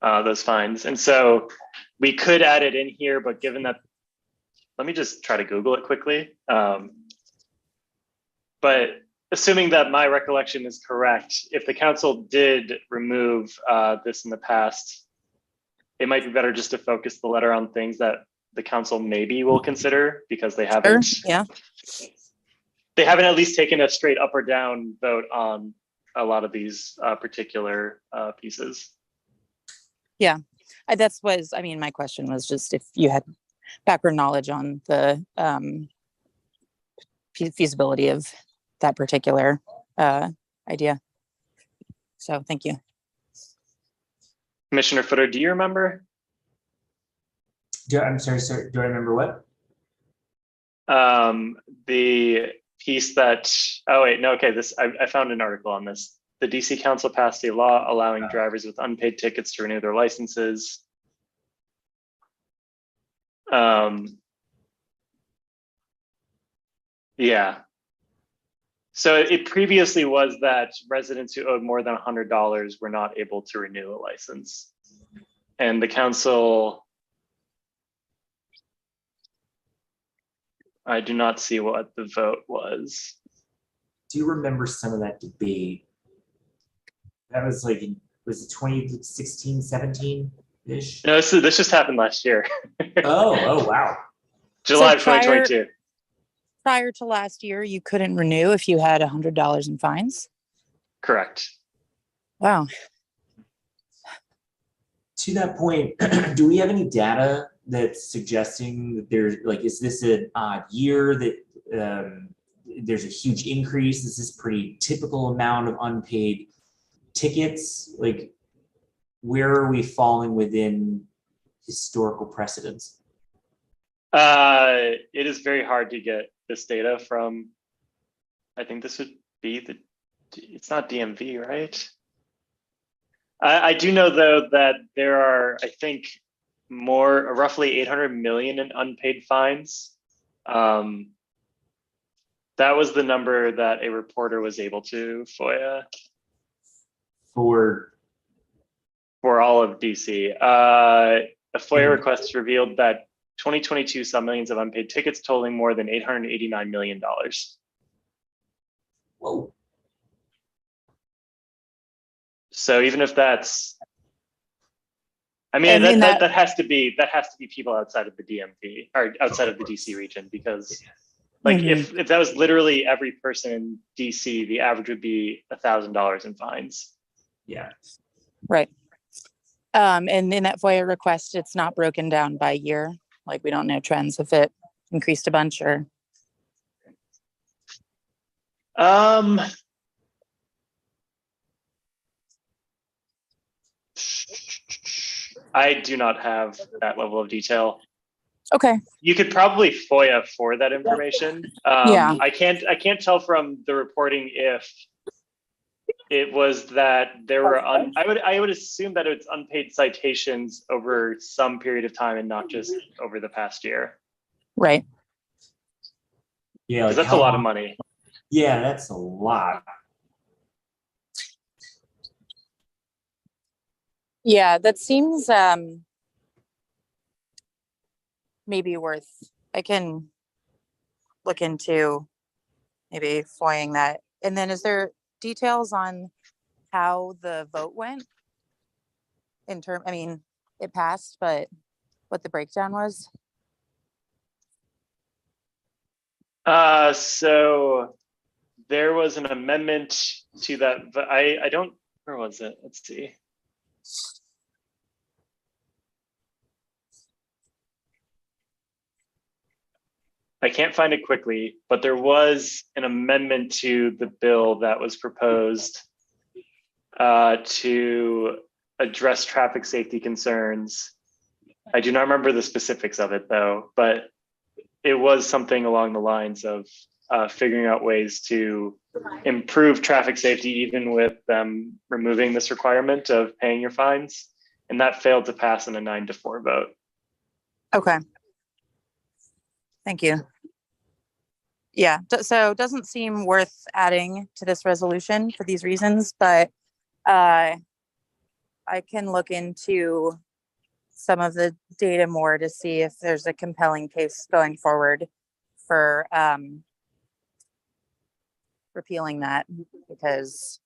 those fines. And so we could add it in here, but given that, let me just try to Google it quickly. But assuming that my recollection is correct, if the council did remove this in the past, it might be better just to focus the letter on things that the council maybe will consider, because they haven't. Yeah. They haven't at least taken a straight up or down vote on a lot of these particular pieces. Yeah, I mean, my question was just if you had background knowledge on the feasibility of that particular idea. So thank you. Commissioner Footer, do you remember? I'm sorry, sir. Do I remember what? The piece that, oh wait, no, okay, I found an article on this. The DC Council passed a law allowing drivers with unpaid tickets to renew their licenses. Yeah. So it previously was that residents who owed more than $100 were not able to renew a license. And the council, I do not see what the vote was. Do you remember some of that debate? That was like, was it 2016, 17-ish? No, this just happened last year. Oh, wow. July So of 2022. Prior to last year, you couldn't renew if you had $100 in fines? Correct. To Wow. that point, do we have any data that's suggesting that there's like, is this an odd year that there's a huge increase? Is this pretty typical amount of unpaid tickets? Like, where are we falling within historical precedents? It is very hard to get this data from, I think this would be it's not DMV, right? I do know though that there are, I think, roughly 800 million in unpaid fines. That was the number that a reporter was able to FOIA For all of DC. A FOIA request revealed that 2022 saw millions of unpaid tickets totaling more than $889 million. whoa. So even if that's, I mean, that has to be people outside of the DMV or outside of the DC region, because like if that was literally every person in DC, the average would be $1,000 in fines. Yeah. Right. And in that FOIA request, it's not broken down by year. Like we don't know trends if it increased a bunch or. I do not have that level of detail. Okay. You could probably FOIA for that information. Yeah. I can't tell from the reporting if it was that there were I would assume that it's unpaid citations over some period of time and not just over the past year. Right. Yeah, like that's a lot of money. Yeah, that's a lot. Yeah, that seems maybe worth, I can look into maybe FOIAing that. And then is there details on how the vote went I mean, it passed, but what the breakdown was? So there was an amendment to that, but I don't, where was it? Let's see. I can't find it quickly, but there was an amendment to the bill that was proposed to address traffic safety concerns. I do not remember the specifics of it though, but it was something along the lines of figuring out ways to improve traffic safety, even with them removing this requirement of paying your fines. And that failed to pass in a 9-4 vote. Okay. Thank you. Yeah, so it doesn't seem worth adding to this resolution for these reasons, but I can look into some of the data more to see if there's a compelling case going forward for repealing that because,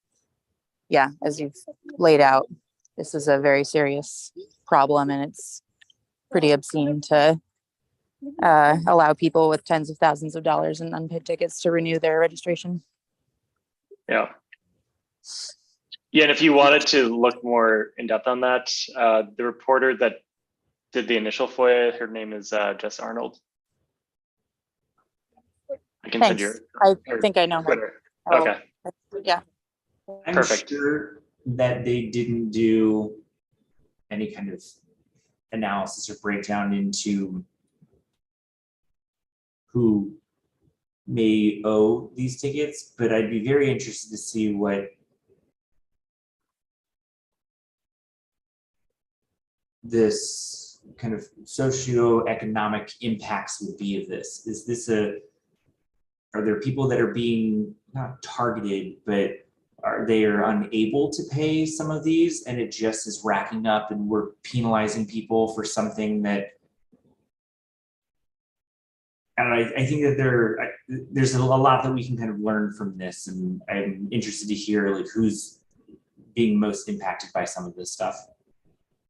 yeah, as you've laid out, this is a very serious problem, and it's pretty obscene to allow people with tens of thousands of dollars in unpaid tickets to renew their registration. Yeah. Yeah, and if you wanted to look more in depth on that, the reporter that did the initial FOIA, her name is Jess Arnold. I can send Thanks. you I her think I know her. Twitter. Oh, Okay. yeah. I'm Perfect. sure that they didn't do any kind of analysis or breakdown into who may owe these tickets, but I'd be very interested to see what this kind of socioeconomic impacts would be of this. Is this are there people that are being not targeted, but they are unable to pay some of these, and it just is racking up and we're penalizing people for something that, and I think that there's a lot that we can kind of learn from this, and I'm interested to hear like who's being most impacted by some of this stuff.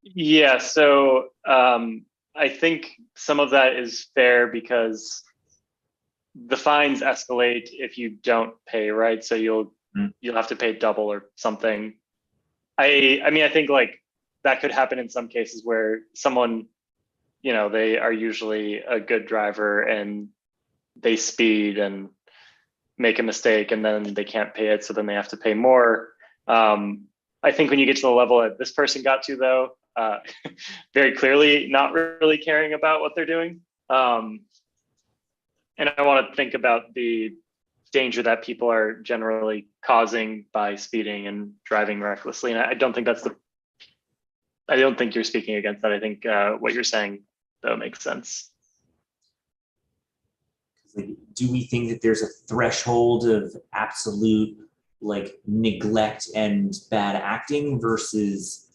Yeah, so I think some of that is fair because the fines escalate if you don't pay, right? So you'll have to pay double or something. I mean, I think like that could happen in some cases where someone, you know, they are usually a good driver and they speed and make a mistake and then they can't pay it, so then they have to pay more. I think when you get to the level that this person got to, though, very clearly not really caring about what they're doing. And I want to think about the danger that people are generally causing by speeding and driving recklessly. And I don't think I don't think you're speaking against that. I think what you're saying, though, makes sense. Like, do we think that there's a threshold of absolute like neglect and bad acting versus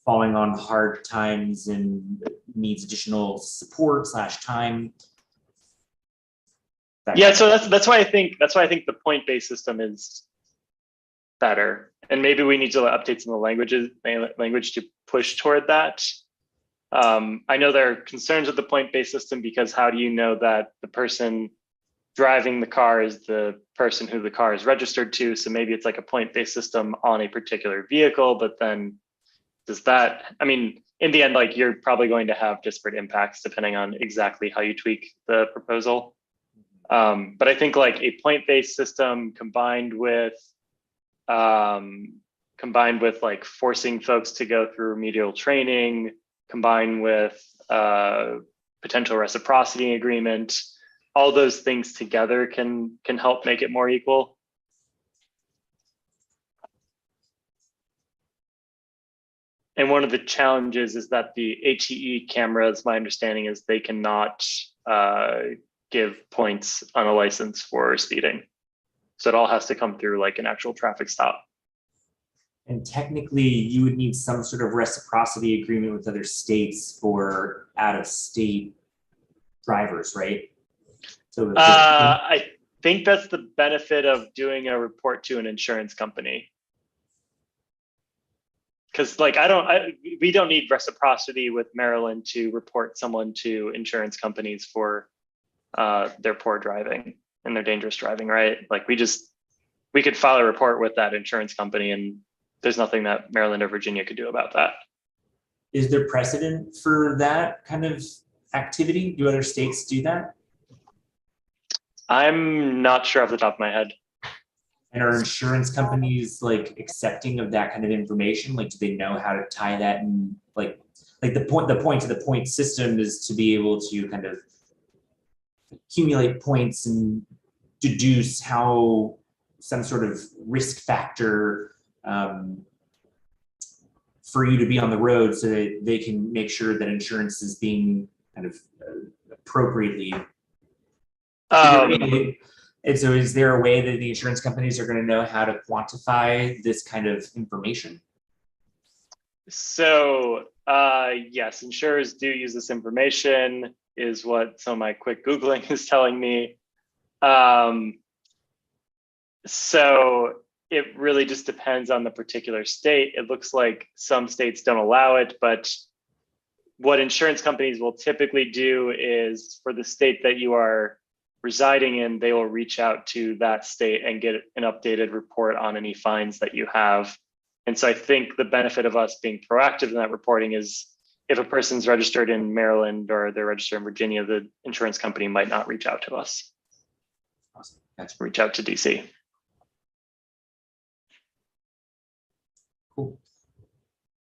falling on hard times and needs additional support / time? Yeah, so that's why I think the point-based system is better, and maybe we need to update some of the language to push toward that. I know there are concerns with the point-based system because how do you know that the person driving the car is the person who the car is registered to? So maybe it's like a point-based system on a particular vehicle, but then does that, I mean, in the end, like you're probably going to have disparate impacts depending on exactly how you tweak the proposal. But I think like a point-based system combined with like forcing folks to go through remedial training, combined with potential reciprocity agreement, all those things together can help make it more equal. And one of the challenges is that the HEE cameras, my understanding is they cannot give points on a license for speeding. So it all has to come through like an actual traffic stop. And technically, you would need some sort of reciprocity agreement with other states for out-of-state drivers, right? So I think that's the benefit of doing a report to an insurance company. Because like we don't need reciprocity with Maryland to report someone to insurance companies for their poor driving and their dangerous driving, right? Like we could file a report with that insurance company and there's nothing that Maryland or Virginia could do about that. Is there precedent for that kind of activity? Do other states do that? I'm not sure off the top of my head. And are insurance companies like accepting of that kind of information? Like, do they know how to tie that? And like the point to the point system is to be able to kind of accumulate points and deduce how some sort of risk factor for you to be on the road, so that they can make sure that insurance is being kind of appropriately. And so is there a way that the insurance companies are going to know how to quantify this kind of information? So yes, insurers do use this information, is what some of my quick Googling is telling me. So it really just depends on the particular state. It looks like some states don't allow it, but what insurance companies will typically do is for the state that you are residing in, they will reach out to that state and get an updated report on any fines that you have. And so I think the benefit of us being proactive in that reporting is if a person's registered in Maryland or they're registered in Virginia, the insurance company might not reach out to us. Awesome. Gotcha. Reach out to DC. Cool.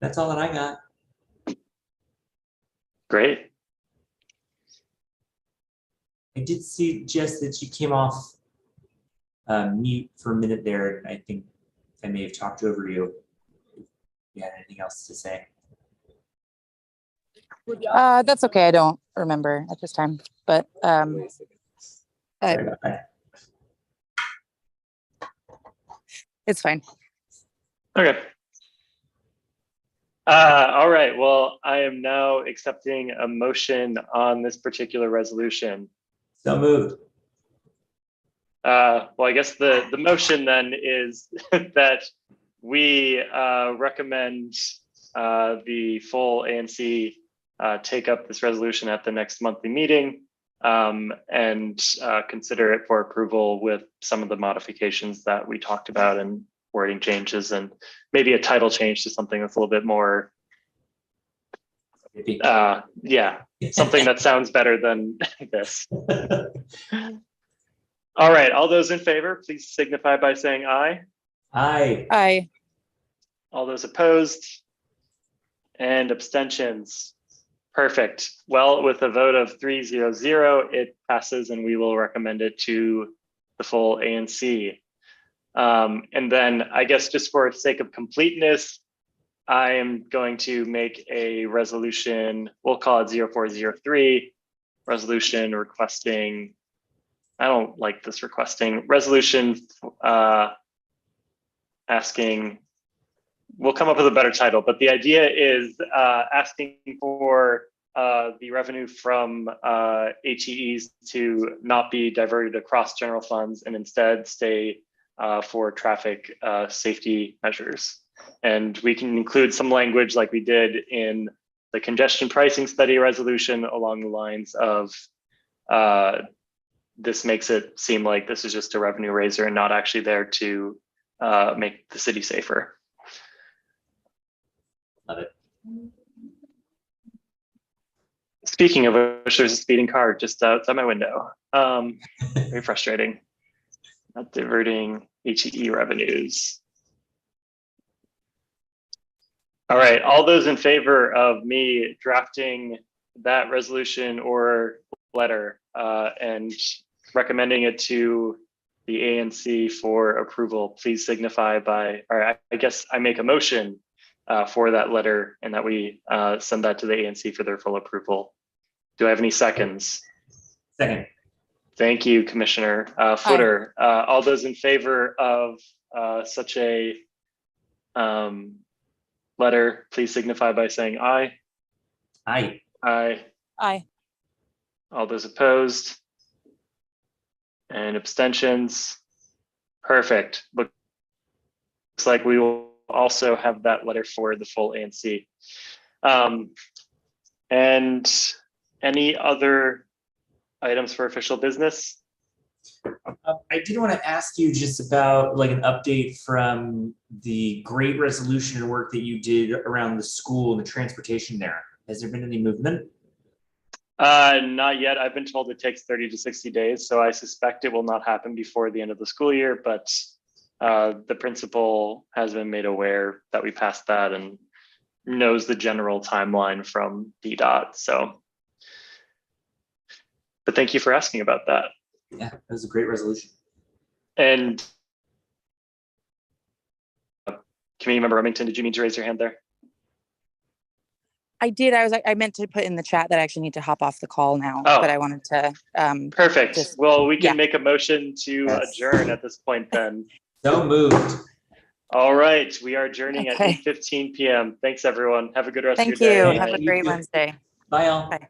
That's all that I got. Great. I did see, Jess, that you came off mute for a minute there. I think I may have talked over you. If you had anything else to say? That's okay. I don't remember at this time, but Sorry about that. it's fine. Okay. All right. Well, I am now accepting a motion on this particular resolution. So moved. Well, I guess the motion then is that we recommend the full ANC take up this resolution at the next monthly meeting and consider it for approval with some of the modifications that we talked about and wording changes and maybe a title change to something that's a little bit more, yeah, something that sounds better than this. All right, all those in favor, please signify by saying aye. Aye. Aye. All those opposed and abstentions. Perfect. Well, with a vote of 3-0-0, it passes and we will recommend it to the full ANC. And then I guess just for sake of completeness, I am going to make a resolution, we'll call it 0403, resolution requesting, I don't like this requesting, resolution asking, we'll come up with a better title, but the idea is asking for the revenue from HEEs to not be diverted across general funds and instead stay for traffic safety measures. And we can include some language like we did in the congestion pricing study resolution along the lines of this makes it seem like this is just a revenue raiser and not actually there to make the city safer. Love it. Speaking of which, there's a speeding car just outside my window. Very frustrating. Not diverting HEE revenues. All right, all those in favor of me drafting that resolution or letter and recommending it to the ANC for approval, please signify by, or I guess I make a motion for that letter and that we send that to the ANC for their full approval. Do I have any seconds? Second. Thank you, Commissioner Footer. All those in favor of such a letter, please signify by saying aye. Aye. Aye. Aye. All those opposed and abstentions. Perfect. Looks like we will also have that letter for the full ANC. And any other items for official business? I did want to ask you just about like an update from the great resolution work that you did around the school and the transportation there. Has there been any movement? Not yet. I've been told it takes 30 to 60 days, so I suspect it will not happen before the end of the school year, but the principal has been made aware that we passed that and knows the general timeline from DDOT. So, but thank you for asking about that. Yeah, that was a great resolution. And Committee Member Remington, did you need to raise your hand there? I did. I meant to put in the chat that I actually need to hop off the call now, Oh. but I wanted to. Perfect. Well, we can yeah. make a motion to adjourn at this point then. So moved. All right, we are adjourning Okay. at 8:15 p.m. Thanks, everyone. Have a good rest Thank of your day. you. Have a You great too. Wednesday. Bye all. Bye.